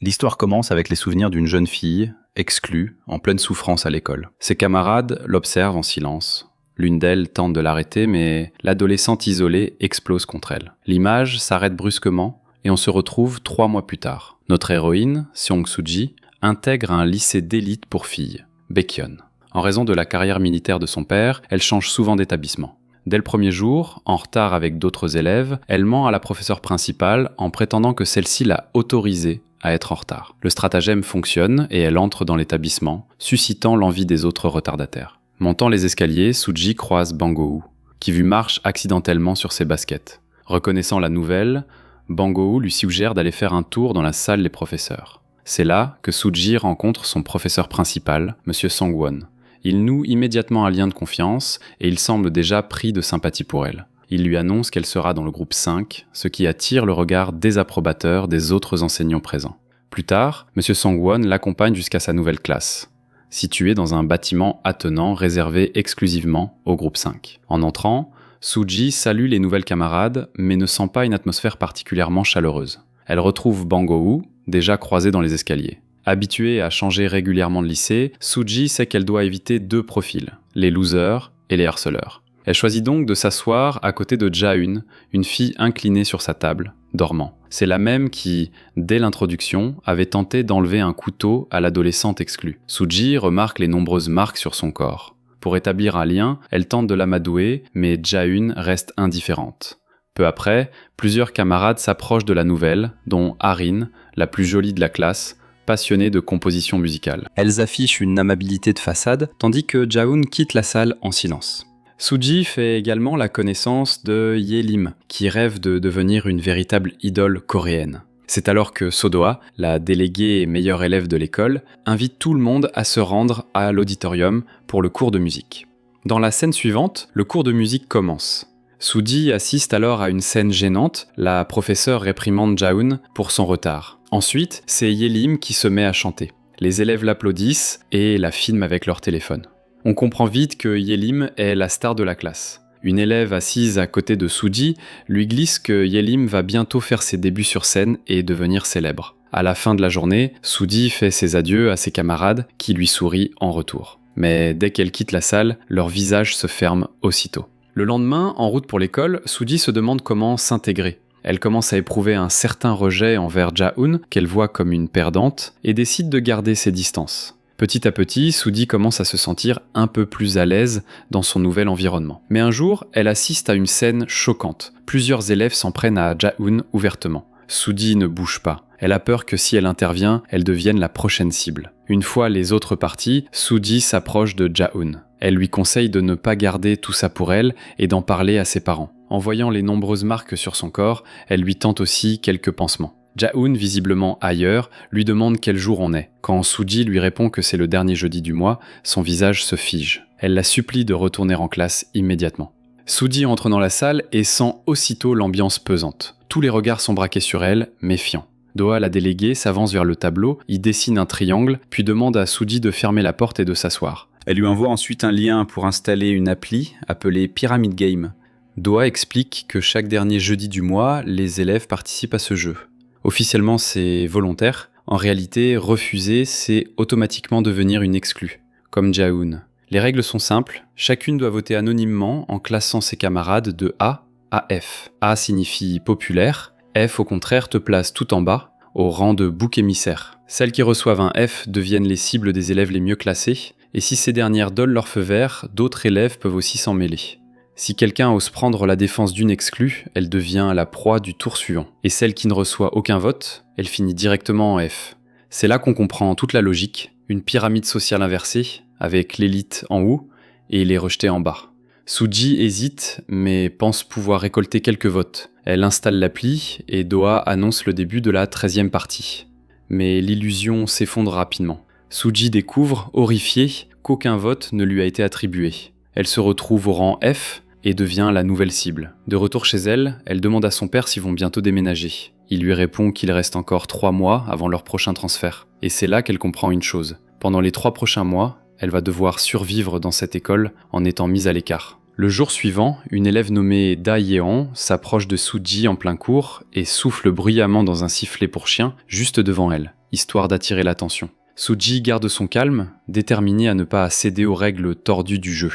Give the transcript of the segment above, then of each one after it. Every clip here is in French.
L'histoire commence avec les souvenirs d'une jeune fille, exclue, en pleine souffrance à l'école. Ses camarades l'observent en silence. L'une d'elles tente de l'arrêter, mais l'adolescente isolée explose contre elle. L'image s'arrête brusquement et on se retrouve 3 mois plus tard. Notre héroïne, Seong Soo-ji, intègre un lycée d'élite pour filles, Baekhyun. En raison de la carrière militaire de son père, elle change souvent d'établissement. Dès le premier jour, en retard avec d'autres élèves, elle ment à la professeure principale en prétendant que celle-ci l'a autorisée à être en retard. Le stratagème fonctionne et elle entre dans l'établissement, suscitant l'envie des autres retardataires. Montant les escaliers, Soo-ji croise Bang Go-woo, qui marche accidentellement sur ses baskets. Reconnaissant la nouvelle, Bang Go-woo lui suggère d'aller faire un tour dans la salle des professeurs. C'est là que Soo-ji rencontre son professeur principal, M. Sang-won. Il noue immédiatement un lien de confiance et il semble déjà pris de sympathie pour elle. Il lui annonce qu'elle sera dans le groupe 5, ce qui attire le regard désapprobateur des autres enseignants présents. Plus tard, M. Sang-won l'accompagne jusqu'à sa nouvelle classe, située dans un bâtiment attenant réservé exclusivement au groupe 5. En entrant, Soo-ji salue les nouvelles camarades, mais ne sent pas une atmosphère particulièrement chaleureuse. Elle retrouve Bang Go-woo, déjà croisé dans les escaliers. Habituée à changer régulièrement de lycée, Soo-ji sait qu'elle doit éviter 2 profils, les losers et les harceleurs. Elle choisit donc de s'asseoir à côté de Ja-eun, une fille inclinée sur sa table, dormant. C'est la même qui, dès l'introduction, avait tenté d'enlever un couteau à l'adolescente exclue. Soo-ji remarque les nombreuses marques sur son corps. Pour établir un lien, elle tente de l'amadouer, mais Ja-eun reste indifférente. Peu après, plusieurs camarades s'approchent de la nouvelle, dont Harin, la plus jolie de la classe, passionnée de composition musicale. Elles affichent une amabilité de façade, tandis que Ja-eun quitte la salle en silence. Soo-ji fait également la connaissance de Ye-lim, qui rêve de devenir une véritable idole coréenne. C'est alors que So-doa, la déléguée et meilleure élève de l'école, invite tout le monde à se rendre à l'auditorium pour le cours de musique. Dans la scène suivante, le cours de musique commence. Soo-ji assiste alors à une scène gênante, la professeure réprimande Ja-eun pour son retard. Ensuite, c'est Ye-lim qui se met à chanter. Les élèves l'applaudissent et la filment avec leur téléphone. On comprend vite que Ye-lim est la star de la classe. Une élève assise à côté de Soo-ji lui glisse que Ye-lim va bientôt faire ses débuts sur scène et devenir célèbre. À la fin de la journée, Soo-ji fait ses adieux à ses camarades qui lui sourient en retour. Mais dès qu'elle quitte la salle, leurs visages se ferment aussitôt. Le lendemain, en route pour l'école, Soo-ji se demande comment s'intégrer. Elle commence à éprouver un certain rejet envers Ja-eun, qu'elle voit comme une perdante, et décide de garder ses distances. Petit à petit, Soo-ji commence à se sentir un peu plus à l'aise dans son nouvel environnement. Mais un jour, elle assiste à une scène choquante. Plusieurs élèves s'en prennent à Ja-eun ouvertement. Soo-ji ne bouge pas. Elle a peur que si elle intervient, elle devienne la prochaine cible. Une fois les autres partis, Soo-ji s'approche de Ja-eun. Elle lui conseille de ne pas garder tout ça pour elle et d'en parler à ses parents. En voyant les nombreuses marques sur son corps, elle lui tente aussi quelques pansements. Ja-eun, visiblement ailleurs, lui demande quel jour on est. Quand Soo-ji lui répond que c'est le dernier jeudi du mois, son visage se fige. Elle la supplie de retourner en classe immédiatement. Soo-ji entre dans la salle et sent aussitôt l'ambiance pesante. Tous les regards sont braqués sur elle, méfiants. Doa, la déléguée, s'avance vers le tableau, y dessine un triangle, puis demande à Soo-ji de fermer la porte et de s'asseoir. Elle lui envoie ensuite un lien pour installer une appli appelée Pyramid Game. Doa explique que chaque dernier jeudi du mois, les élèves participent à ce jeu. Officiellement, c'est volontaire. En réalité, refuser, c'est automatiquement devenir une exclue, comme Ja-eun. Les règles sont simples. Chacune doit voter anonymement en classant ses camarades de A à F. A signifie populaire. F, au contraire, te place tout en bas, au rang de bouc émissaire. Celles qui reçoivent un F deviennent les cibles des élèves les mieux classés, et si ces dernières donnent leur feu vert, d'autres élèves peuvent aussi s'en mêler. Si quelqu'un ose prendre la défense d'une exclue, elle devient la proie du tour suivant. Et celle qui ne reçoit aucun vote, elle finit directement en F. C'est là qu'on comprend toute la logique, une pyramide sociale inversée, avec l'élite en haut et les rejetés en bas. Soo-ji hésite, mais pense pouvoir récolter quelques votes. Elle installe l'appli et Doa annonce le début de la 13e partie. Mais l'illusion s'effondre rapidement. Soo-ji découvre, horrifiée, qu'aucun vote ne lui a été attribué. Elle se retrouve au rang F et devient la nouvelle cible. De retour chez elle, elle demande à son père s'ils vont bientôt déménager. Il lui répond qu'il reste encore 3 mois avant leur prochain transfert. Et c'est là qu'elle comprend une chose. Pendant les 3 prochains mois, elle va devoir survivre dans cette école en étant mise à l'écart. Le jour suivant, une élève nommée Da Yeon s'approche de Soo-ji en plein cours et souffle bruyamment dans un sifflet pour chien juste devant elle. histoire d'attirer l'attention. Suji garde son calme, déterminé à ne pas céder aux règles tordues du jeu.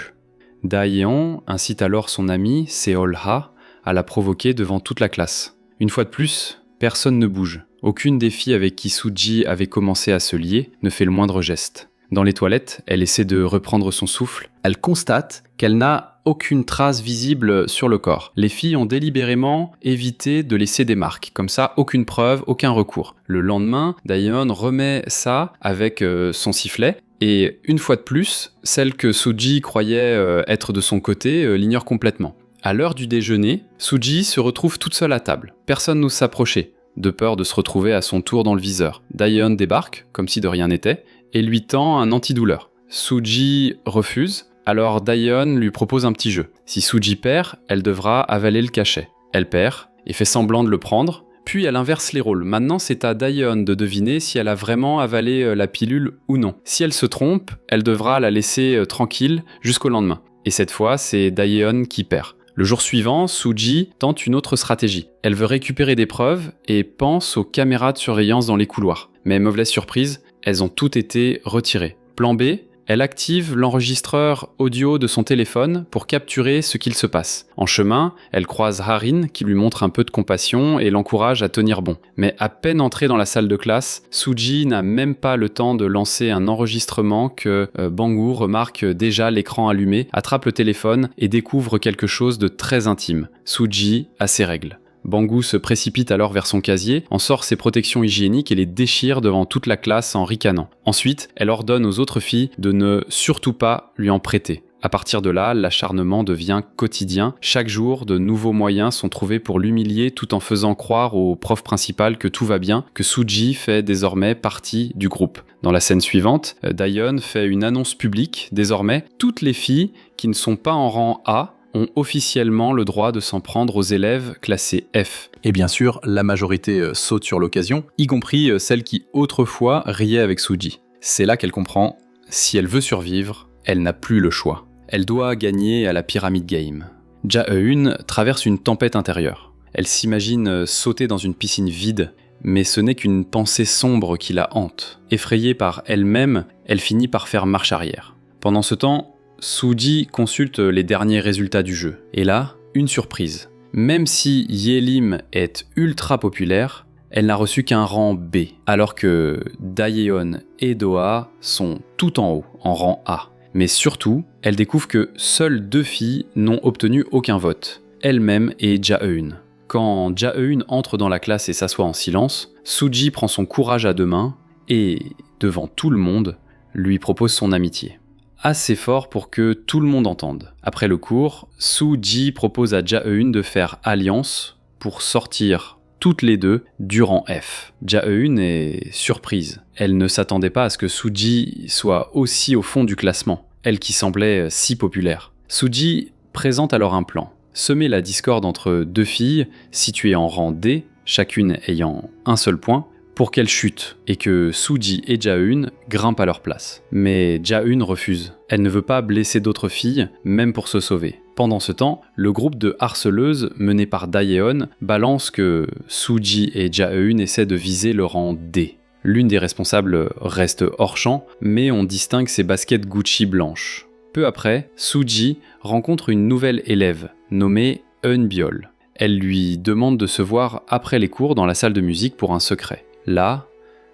Daeyeon incite alors son ami, Seol-ha, à la provoquer devant toute la classe. Une fois de plus, personne ne bouge. Aucune des filles avec qui Suji avait commencé à se lier ne fait le moindre geste. Dans les toilettes, elle essaie de reprendre son souffle. Elle constate qu'elle n'a aucune trace visible sur le corps. Les filles ont délibérément évité de laisser des marques. Comme ça, aucune preuve, aucun recours. Le lendemain, Daeyeon remet ça avec son sifflet. Et une fois de plus, celle que Suji croyait être de son côté l'ignore complètement. À l'heure du déjeuner, Suji se retrouve toute seule à table. Personne n'ose s'approcher, de peur de se retrouver à son tour dans le viseur. Daeyeon débarque, comme si de rien n'était, et lui tend un antidouleur. Suji refuse, alors Daeyeon lui propose un petit jeu. Si Suji perd, elle devra avaler le cachet. Elle perd, et fait semblant de le prendre, puis elle inverse les rôles. Maintenant, c'est à Daeyeon de deviner si elle a vraiment avalé la pilule ou non. Si elle se trompe, elle devra la laisser tranquille jusqu'au lendemain. Et cette fois, c'est Daeyeon qui perd. Le jour suivant, Suji tente une autre stratégie. Elle veut récupérer des preuves et pense aux caméras de surveillance dans les couloirs. Mais mauvaise surprise, elles ont toutes été retirées. Plan B, elle active l'enregistreur audio de son téléphone pour capturer ce qu'il se passe. En chemin, elle croise Harin qui lui montre un peu de compassion et l'encourage à tenir bon. Mais à peine entrée dans la salle de classe, Suji n'a même pas le temps de lancer un enregistrement que Bangwoo remarque déjà l'écran allumé, attrape le téléphone et découvre quelque chose de très intime. Suji a ses règles. Bangwoo se précipite alors vers son casier, en sort ses protections hygiéniques et les déchire devant toute la classe en ricanant. Ensuite, elle ordonne aux autres filles de ne surtout pas lui en prêter. À partir de là, l'acharnement devient quotidien. Chaque jour, de nouveaux moyens sont trouvés pour l'humilier tout en faisant croire au prof principal que tout va bien, que Suji fait désormais partie du groupe. Dans la scène suivante, Daeyeon fait une annonce publique. Désormais, toutes les filles qui ne sont pas en rang A ont officiellement le droit de s'en prendre aux élèves classés F. Et bien sûr, la majorité saute sur l'occasion, y compris celle qui autrefois riait avec Suji. C'est là qu'elle comprend, si elle veut survivre, elle n'a plus le choix. Elle doit gagner à la Pyramid Game. Ja-eun traverse une tempête intérieure. Elle s'imagine sauter dans une piscine vide, mais ce n'est qu'une pensée sombre qui la hante. Effrayée par elle-même, elle finit par faire marche arrière. Pendant ce temps, Suji consulte les derniers résultats du jeu. Et là, une surprise. Même si Yelim est ultra populaire, elle n'a reçu qu'un rang B, alors que Daeyeon et Doha sont tout en haut, en rang A. Mais surtout, elle découvre que seules 2 filles n'ont obtenu aucun vote, elle-même et Ja-eun. Quand Ja-eun entre dans la classe et s'assoit en silence, Suji prend son courage à 2 mains et, devant tout le monde, lui propose son amitié. Assez fort pour que tout le monde entende. Après le cours, Suji propose à Ja-eun de faire alliance pour sortir toutes les 2 du rang F. Ja-eun est surprise. Elle ne s'attendait pas à ce que Suji soit aussi au fond du classement, elle qui semblait si populaire. Suji présente alors un plan. Semer la discorde entre 2 filles situées en rang D, chacune ayant un seul point, pour qu'elles chutent et que Suji et Ja-eun grimpent à leur place. Mais Ja-eun refuse. Elle ne veut pas blesser d'autres filles, même pour se sauver. Pendant ce temps, le groupe de harceleuses mené par Daeyeon balance que Suji et Ja-eun essaient de viser le rang D. L'une des responsables reste hors champ, mais on distingue ses baskets Gucci blanches. Peu après, Suji rencontre une nouvelle élève, nommée Eun-biol. Elle lui demande de se voir après les cours dans la salle de musique pour un secret. Là,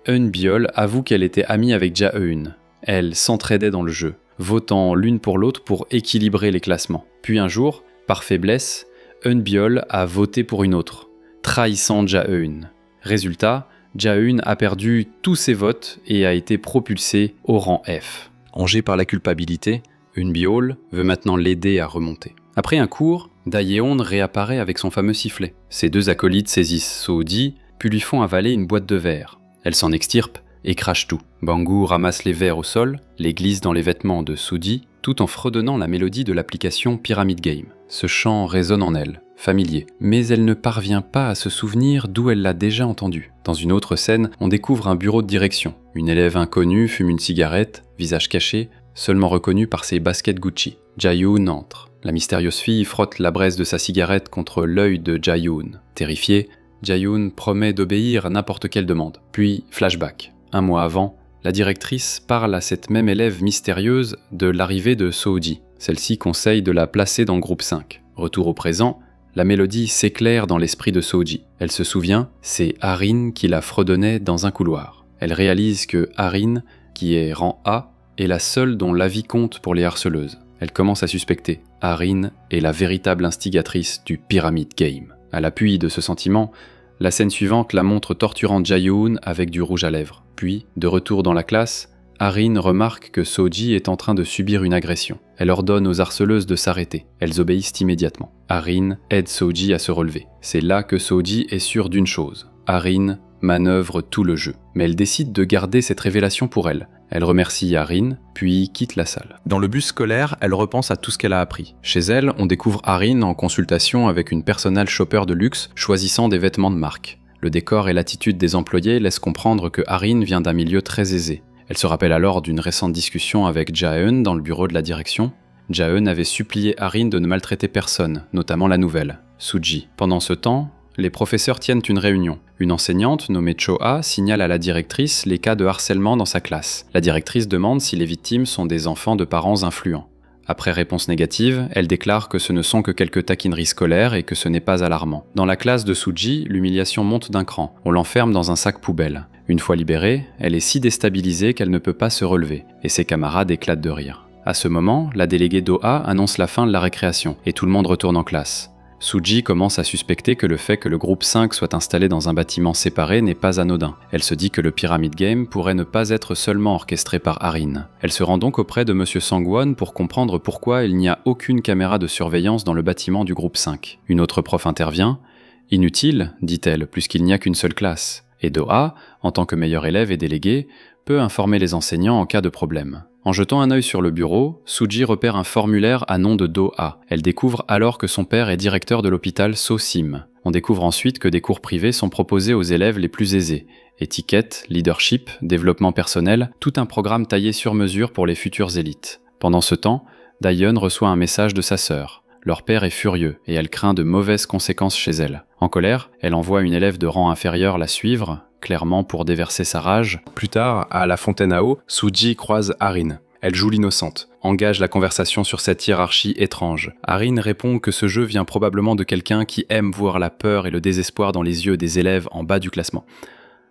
Eun-biol avoue qu'elle était amie avec Ja-eun. Elles s'entraidaient dans le jeu, votant l'une pour l'autre pour équilibrer les classements. Puis un jour, par faiblesse, Eun-biol a voté pour une autre, trahissant Ja-eun. Résultat, Ja-eun a perdu tous ses votes et a été propulsé au rang F. Rongée par la culpabilité, Eun-biol veut maintenant l'aider à remonter. Après un cours, Daeyeon réapparaît avec son fameux sifflet. Ses 2 acolytes saisissent Soo-di, puis lui font avaler une boîte de verre. Elle s'en extirpe et crache tout. Bangwoo ramasse les verres au sol, les glisse dans les vêtements de Suji, tout en fredonnant la mélodie de l'application Pyramid Game. Ce chant résonne en elle, familier, mais elle ne parvient pas à se souvenir d'où elle l'a déjà entendu. Dans une autre scène, on découvre un bureau de direction. Une élève inconnue fume une cigarette, visage caché, seulement reconnue par ses baskets Gucci. Ja-eun entre. La mystérieuse fille frotte la braise de sa cigarette contre l'œil de Ja-eun. Terrifiée, Ja-eun promet d'obéir à n'importe quelle demande. Puis, flashback. un mois avant, la directrice parle à cette même élève mystérieuse de l'arrivée de Sooji. Celle-ci conseille de la placer dans le groupe 5. Retour au présent, la mélodie s'éclaire dans l'esprit de Sooji. Elle se souvient, c'est Arin qui la fredonnait dans un couloir. Elle réalise que Arin, qui est rang A, est la seule dont l'avis compte pour les harceleuses. Elle commence à suspecter. Arin est la véritable instigatrice du Pyramid Game. À l'appui de ce sentiment, la scène suivante la montre torturant Jae-hoon avec du rouge à lèvres. Puis, de retour dans la classe, Arin remarque que Sooji est en train de subir une agression. Elle ordonne aux harceleuses de s'arrêter. Elles obéissent immédiatement. Arin aide Sooji à se relever. C'est là que Sooji est sûre d'une chose. Arin manœuvre tout le jeu. Mais elle décide de garder cette révélation pour elle. Elle remercie Arin, puis quitte la salle. Dans le bus scolaire, elle repense à tout ce qu'elle a appris. Chez elle, on découvre Arin en consultation avec une personal shopper de luxe choisissant des vêtements de marque. Le décor et l'attitude des employés laissent comprendre que Arin vient d'un milieu très aisé. Elle se rappelle alors d'une récente discussion avec Jae-eun dans le bureau de la direction. Jae-eun avait supplié Arin de ne maltraiter personne, notamment la nouvelle, Sooji. Pendant ce temps, les professeurs tiennent une réunion. Une enseignante nommée Cho-ah signale à la directrice les cas de harcèlement dans sa classe. La directrice demande si les victimes sont des enfants de parents influents. Après réponse négative, elle déclare que ce ne sont que quelques taquineries scolaires et que ce n'est pas alarmant. Dans la classe de Sooji, l'humiliation monte d'un cran. On l'enferme dans un sac poubelle. Une fois libérée, elle est si déstabilisée qu'elle ne peut pas se relever, et ses camarades éclatent de rire. À ce moment, la déléguée Do-ah annonce la fin de la récréation, et tout le monde retourne en classe. Sooji commence à suspecter que le fait que le groupe 5 soit installé dans un bâtiment séparé n'est pas anodin. Elle se dit que le Pyramid Game pourrait ne pas être seulement orchestré par Arin. Elle se rend donc auprès de Monsieur Sang-won pour comprendre pourquoi il n'y a aucune caméra de surveillance dans le bâtiment du groupe 5. Une autre prof intervient. « Inutile, dit-elle, puisqu'il n'y a qu'une seule classe. » Et Do-ah, en tant que meilleur élève et délégué, peut informer les enseignants en cas de problème. En jetant un œil sur le bureau, Sooji repère un formulaire à nom de Do-ah. Elle découvre alors que son père est directeur de l'hôpital So-sim. On découvre ensuite que des cours privés sont proposés aux élèves les plus aisés. Étiquette, leadership, développement personnel, tout un programme taillé sur mesure pour les futures élites. Pendant ce temps, Daeyeon reçoit un message de sa sœur. Leur père est furieux et elle craint de mauvaises conséquences chez elle. En colère, elle envoie une élève de rang inférieur la suivre, clairement pour déverser sa rage. Plus tard, à la fontaine à eau, Sooji croise Arin. Elle joue l'innocente, engage la conversation sur cette hiérarchie étrange. Arin répond que ce jeu vient probablement de quelqu'un qui aime voir la peur et le désespoir dans les yeux des élèves en bas du classement.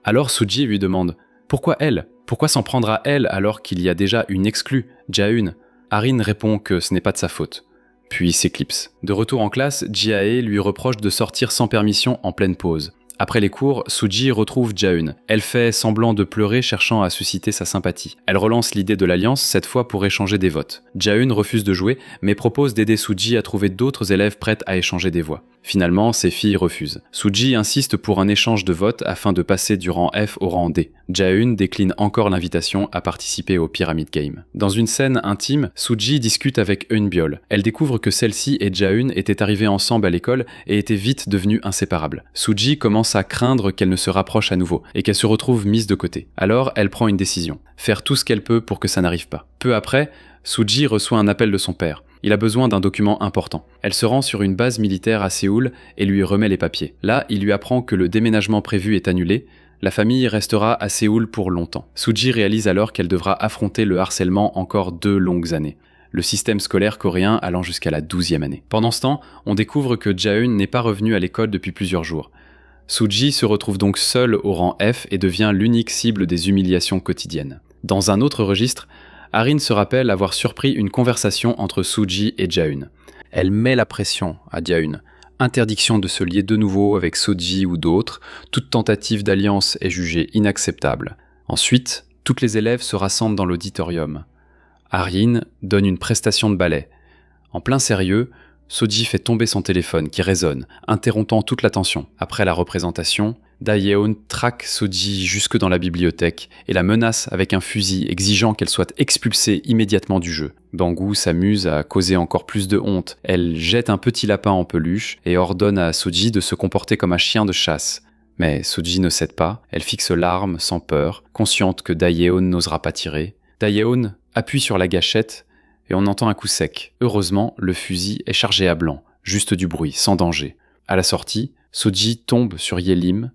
Alors Sooji lui demande « Pourquoi elle ? Pourquoi s'en prendre à elle alors qu'il y a déjà une exclue, Jae-hoon ?» Arin répond que ce n'est pas de sa faute. Puis s'éclipse. De retour en classe, Ji-ae lui reproche de sortir sans permission en pleine pause. Après les cours, Sooji retrouve Jae-hoon. Elle fait semblant de pleurer, cherchant à susciter sa sympathie. Elle relance l'idée de l'alliance, cette fois pour échanger des votes. Jae-hoon refuse de jouer, mais propose d'aider Sooji à trouver d'autres élèves prêtes à échanger des voix. Finalement, ses filles refusent. Sooji insiste pour un échange de votes afin de passer du rang F au rang D. Jae-hoon décline encore l'invitation à participer au Pyramid Game. Dans une scène intime, Sooji discute avec Eunbiol. Elle découvre que celle-ci et Jae-hoon étaient arrivées ensemble à l'école et étaient vite devenues inséparables. Sooji commence à craindre qu'elle ne se rapproche à nouveau et qu'elle se retrouve mise de côté. Alors, elle prend une décision. Faire tout ce qu'elle peut pour que ça n'arrive pas. Peu après, Sooji reçoit un appel de son père. Il a besoin d'un document important. Elle se rend sur une base militaire à Séoul et lui remet les papiers. Là, il lui apprend que le déménagement prévu est annulé. La famille restera à Séoul pour longtemps. Sooji réalise alors qu'elle devra affronter le harcèlement encore 2 longues années. Le système scolaire coréen allant jusqu'à la 12e année. Pendant ce temps, on découvre que Jae-hoon n'est pas revenu à l'école depuis plusieurs jours. Sooji se retrouve donc seule au rang F et devient l'unique cible des humiliations quotidiennes. Dans un autre registre, Arin se rappelle avoir surpris une conversation entre Sooji et Jae-hoon. Elle met la pression à Jae-hoon. Interdiction de se lier de nouveau avec Sooji ou d'autres, toute tentative d'alliance est jugée inacceptable. Ensuite, toutes les élèves se rassemblent dans l'auditorium. Arin donne une prestation de ballet. En plein sérieux, Sooji fait tomber son téléphone qui résonne, interrompant toute l'attention. Après la représentation, Daeyeon traque Sooji jusque dans la bibliothèque et la menace avec un fusil, exigeant qu'elle soit expulsée immédiatement du jeu. Bangou s'amuse à causer encore plus de honte. Elle jette un petit lapin en peluche et ordonne à Sooji de se comporter comme un chien de chasse. Mais Sooji ne cède pas, elle fixe l'arme sans peur, consciente que Daeyeon n'osera pas tirer. Daeyeon appuie sur la gâchette et on entend un coup sec. Heureusement, le fusil est chargé à blanc, juste du bruit, sans danger. À la sortie, Sooji tombe sur Yelim.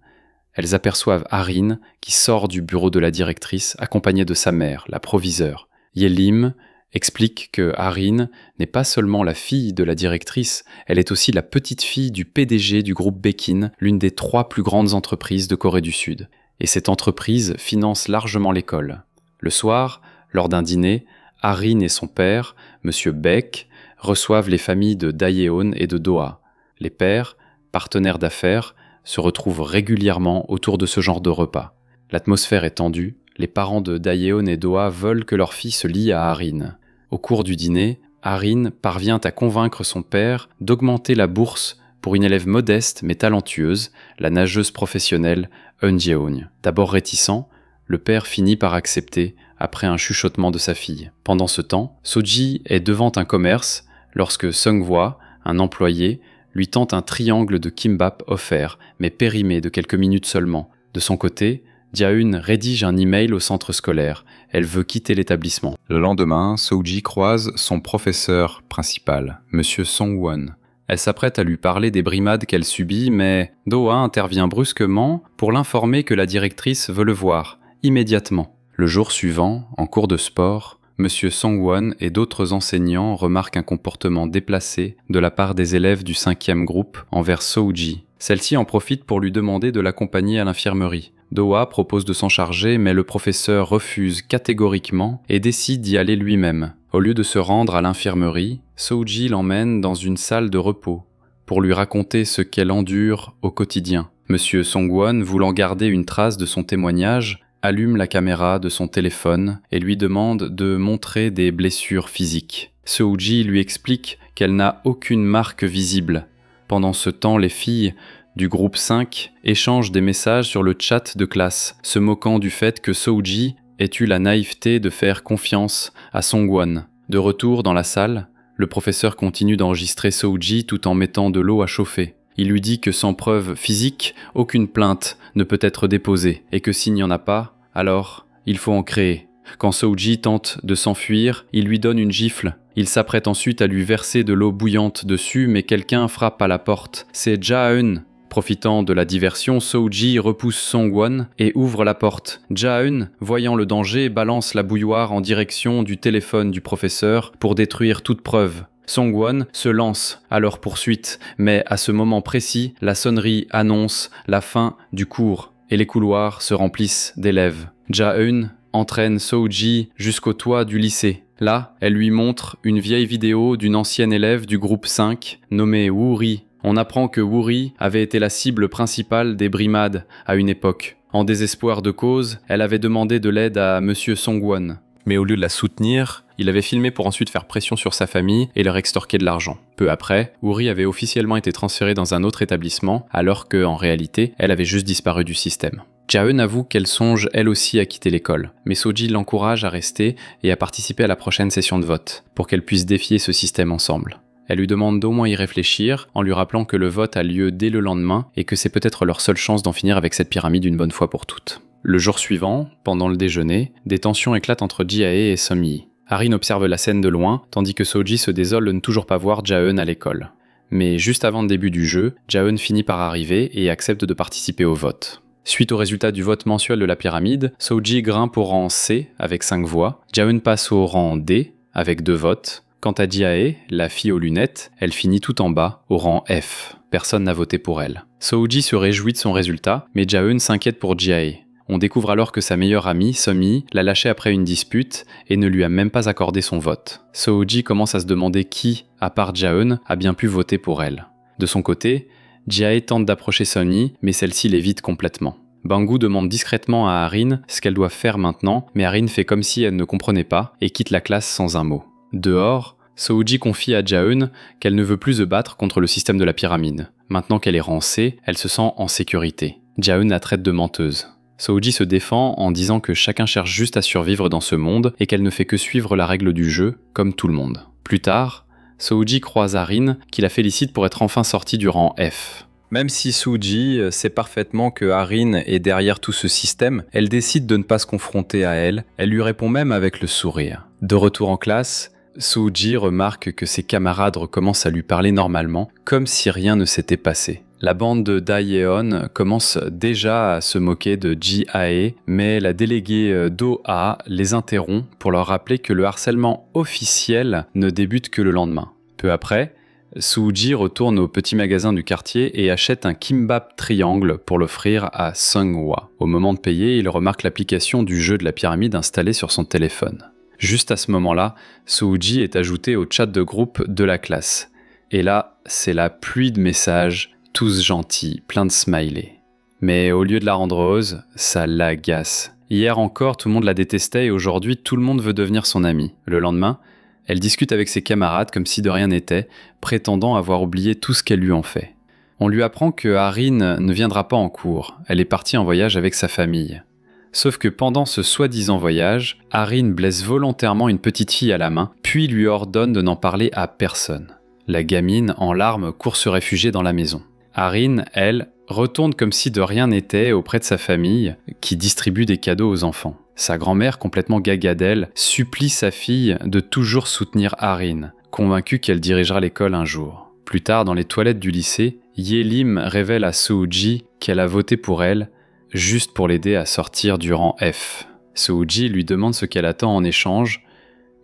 elles aperçoivent Arin qui sort du bureau de la directrice accompagnée de sa mère, la proviseure. Yelim explique que Arin n'est pas seulement la fille de la directrice, elle est aussi la petite-fille du PDG du groupe Bekin, l'une des 3 plus grandes entreprises de Corée du Sud. Et cette entreprise finance largement l'école. Le soir, lors d'un dîner, Arin et son père, M. Beck, reçoivent les familles de Daejeon et de Doha. Les pères, partenaires d'affaires, se retrouvent régulièrement autour de ce genre de repas. L'atmosphère est tendue, les parents de Daejeon et Doha veulent que leur fille se lie à Arin. Au cours du dîner, Arin parvient à convaincre son père d'augmenter la bourse pour une élève modeste mais talentueuse, la nageuse professionnelle Eun Jeon. D'abord réticent, le père finit par accepter après un chuchotement de sa fille. Pendant ce temps, Soji est devant un commerce lorsque Seung-hwa, un employé, lui tente un triangle de kimbap offert, mais périmé de quelques minutes seulement. De son côté, Jaeun rédige un email au centre scolaire. Elle veut quitter l'établissement. Le lendemain, Soji croise son professeur principal, M. Song-won. Elle s'apprête à lui parler des brimades qu'elle subit, mais Doha intervient brusquement pour l'informer que la directrice veut le voir, immédiatement. Le jour suivant, en cours de sport, M. Song-won et d'autres enseignants remarquent un comportement déplacé de la part des élèves du 5e groupe envers Soji. Celle-ci en profite pour lui demander de l'accompagner à l'infirmerie. Doha propose de s'en charger, mais le professeur refuse catégoriquement et décide d'y aller lui-même. Au lieu de se rendre à l'infirmerie, Soji l'emmène dans une salle de repos pour lui raconter ce qu'elle endure au quotidien. M. Song-won, voulant garder une trace de son témoignage, allume la caméra de son téléphone et lui demande de montrer des blessures physiques. Soji lui explique qu'elle n'a aucune marque visible. Pendant ce temps, les filles du groupe 5 échangent des messages sur le chat de classe, se moquant du fait que Soji ait eu la naïveté de faire confiance à Song-won. De retour dans la salle, le professeur continue d'enregistrer Soji tout en mettant de l'eau à chauffer. Il lui dit que sans preuve physique, aucune plainte ne peut être déposée, et que s'il n'y en a pas, alors il faut en créer. Quand Soji tente de s'enfuir, il lui donne une gifle. Il s'apprête ensuite à lui verser de l'eau bouillante dessus, mais quelqu'un frappe à la porte. C'est Jaeun. Profitant de la diversion, Soji repousse Song-won et ouvre la porte. Jaeun, voyant le danger, balance la bouilloire en direction du téléphone du professeur pour détruire toute preuve. Song-won se lance à leur poursuite, mais à ce moment précis, la sonnerie annonce la fin du cours et les couloirs se remplissent d'élèves. Jaeun entraîne Soji jusqu'au toit du lycée. Là, elle lui montre une vieille vidéo d'une ancienne élève du groupe 5 nommée Woo-ri. On apprend que Woo-ri avait été la cible principale des brimades à une époque. En désespoir de cause, elle avait demandé de l'aide à M. Song-won. Mais au lieu de la soutenir, il avait filmé pour ensuite faire pression sur sa famille et leur extorquer de l'argent. Peu après, Woo-ri avait officiellement été transférée dans un autre établissement, alors que, en réalité, elle avait juste disparu du système. Jaeun avoue qu'elle songe elle aussi à quitter l'école, mais Soji l'encourage à rester et à participer à la prochaine session de vote, pour qu'elle puisse défier ce système ensemble. Elle lui demande d'au moins y réfléchir, en lui rappelant que le vote a lieu dès le lendemain et que c'est peut-être leur seule chance d'en finir avec cette pyramide une bonne fois pour toutes. Le jour suivant, pendant le déjeuner, des tensions éclatent entre Jae et Seom-yi. Arin observe la scène de loin, tandis que Soji se désole de ne toujours pas voir Jaeun à l'école. Mais juste avant le début du jeu, Jaeun finit par arriver et accepte de participer au vote. Suite au résultat du vote mensuel de la pyramide, Soji grimpe au rang C avec 5 voix, Jaeun passe au rang D avec 2 votes. Quant à Jae, la fille aux lunettes, elle finit tout en bas, au rang F. Personne n'a voté pour elle. Soji se réjouit de son résultat, mais Jaeun s'inquiète pour Jae. On découvre alors que sa meilleure amie, Seom-yi, l'a lâché après une dispute et ne lui a même pas accordé son vote. Soji commence à se demander qui, à part Jaeun, a bien pu voter pour elle. De son côté, Jae tente d'approcher Seom-yi, mais celle-ci l'évite complètement. Bangu demande discrètement à Arin ce qu'elle doit faire maintenant, mais Arin fait comme si elle ne comprenait pas et quitte la classe sans un mot. Dehors, Soji confie à Jaeun qu'elle ne veut plus se battre contre le système de la pyramide. Maintenant qu'elle est rang C, elle se sent en sécurité. Jaeun la traite de menteuse. Soji se défend en disant que chacun cherche juste à survivre dans ce monde et qu'elle ne fait que suivre la règle du jeu, comme tout le monde. Plus tard, Soji croise Arin qui la félicite pour être enfin sortie du rang F. Même si Soji sait parfaitement que Arin est derrière tout ce système, elle décide de ne pas se confronter à elle, elle lui répond même avec le sourire. De retour en classe, Soji remarque que ses camarades recommencent à lui parler normalement, comme si rien ne s'était passé. La bande de Daeyeon commence déjà à se moquer de Ji-ae, mais la déléguée Do-a les interrompt pour leur rappeler que le harcèlement officiel ne débute que le lendemain. Peu après, Soo-ji retourne au petit magasin du quartier et achète un kimbap triangle pour l'offrir à Seung-hwa. Au moment de payer, il remarque l'application du jeu de la pyramide installée sur son téléphone. Juste à ce moment-là, Soo-ji est ajouté au chat de groupe de la classe. Et là, c'est la pluie de messages, tous gentils, plein de smileys. Mais au lieu de la rendre heureuse, ça l'agace. Hier encore, tout le monde la détestait et aujourd'hui, tout le monde veut devenir son amie. Le lendemain, elle discute avec ses camarades comme si de rien n'était, prétendant avoir oublié tout ce qu'elle lui en fait. On lui apprend que Harin ne viendra pas en cours, elle est partie en voyage avec sa famille. Sauf que pendant ce soi-disant voyage, Harin blesse volontairement une petite fille à la main, puis lui ordonne de n'en parler à personne. La gamine, en larmes, court se réfugier dans la maison. Harin, elle, retourne comme si de rien n'était auprès de sa famille, qui distribue des cadeaux aux enfants. Sa grand-mère, complètement gaga d'elle, supplie sa fille de toujours soutenir Harin, convaincue qu'elle dirigera l'école un jour. Plus tard, dans les toilettes du lycée, Ye-lim révèle à Soo-ji qu'elle a voté pour elle, juste pour l'aider à sortir du rang F. Soo-ji lui demande ce qu'elle attend en échange,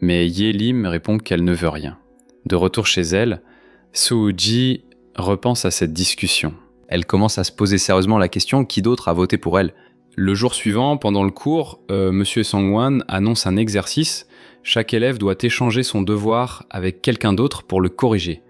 mais Ye-lim répond qu'elle ne veut rien. De retour chez elle, Soo-ji repense à cette discussion. Elle commence à se poser sérieusement la question qui d'autre a voté pour elle. Le jour suivant, pendant le cours, Monsieur Sangwan annonce un exercice. Chaque élève doit échanger son devoir avec quelqu'un d'autre pour le corriger.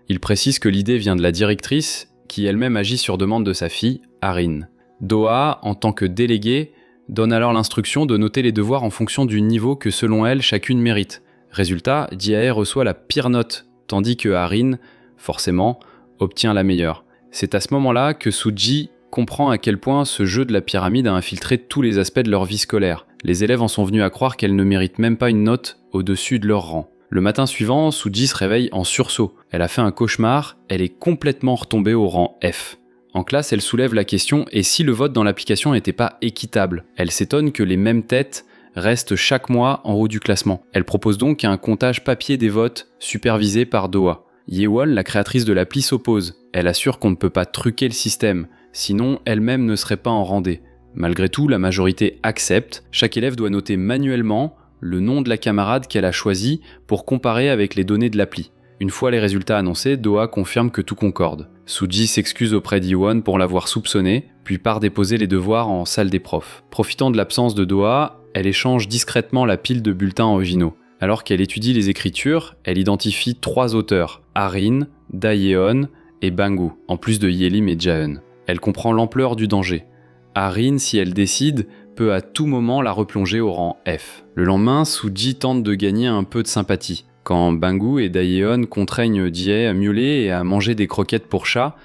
Il précise que l'idée vient de la directrice, qui elle-même agit sur demande de sa fille, Harin. Do-a, en tant que déléguée, donne alors l'instruction de noter les devoirs en fonction du niveau que selon elle, chacune mérite. Résultat, Ji-ae reçoit la pire note, tandis que Harin, forcément, obtient la meilleure. C'est à ce moment-là que Soo-ji comprend à quel point ce jeu de la pyramide a infiltré tous les aspects de leur vie scolaire. Les élèves en sont venus à croire qu'elles ne méritent même pas une note au-dessus de leur rang. Le matin suivant, Soo-ji se réveille en sursaut. Elle a fait un cauchemar, elle est complètement retombée au rang F. En classe, elle soulève la question « et si le vote dans l'application n'était pas équitable ?» Elle s'étonne que les mêmes têtes restent chaque mois en haut du classement. Elle propose donc un comptage papier des votes supervisé par Do-a. Ye-won, la créatrice de l'appli, s'oppose. Elle assure qu'on ne peut pas truquer le système, sinon elle-même ne serait pas en randée. Malgré tout, la majorité accepte. Chaque élève doit noter manuellement le nom de la camarade qu'elle a choisi pour comparer avec les données de l'appli. Une fois les résultats annoncés, Do-a confirme que tout concorde. Soo-ji s'excuse auprès d'Ye-won pour l'avoir soupçonné, puis part déposer les devoirs en salle des profs. Profitant de l'absence de Do-a, elle échange discrètement la pile de bulletins originaux. Alors qu'elle étudie les écritures, elle identifie 3 auteurs, Harin, Daeyeon et Bangu, en plus de Ye-lim et Jaeun. Elle comprend l'ampleur du danger. Harin, si elle décide, peut à tout moment la replonger au rang F. Le lendemain, Soo-ji tente de gagner un peu de sympathie. Quand Bangu et Daeyeon contraignent Ji-ae à miauler et à manger des croquettes pour chat,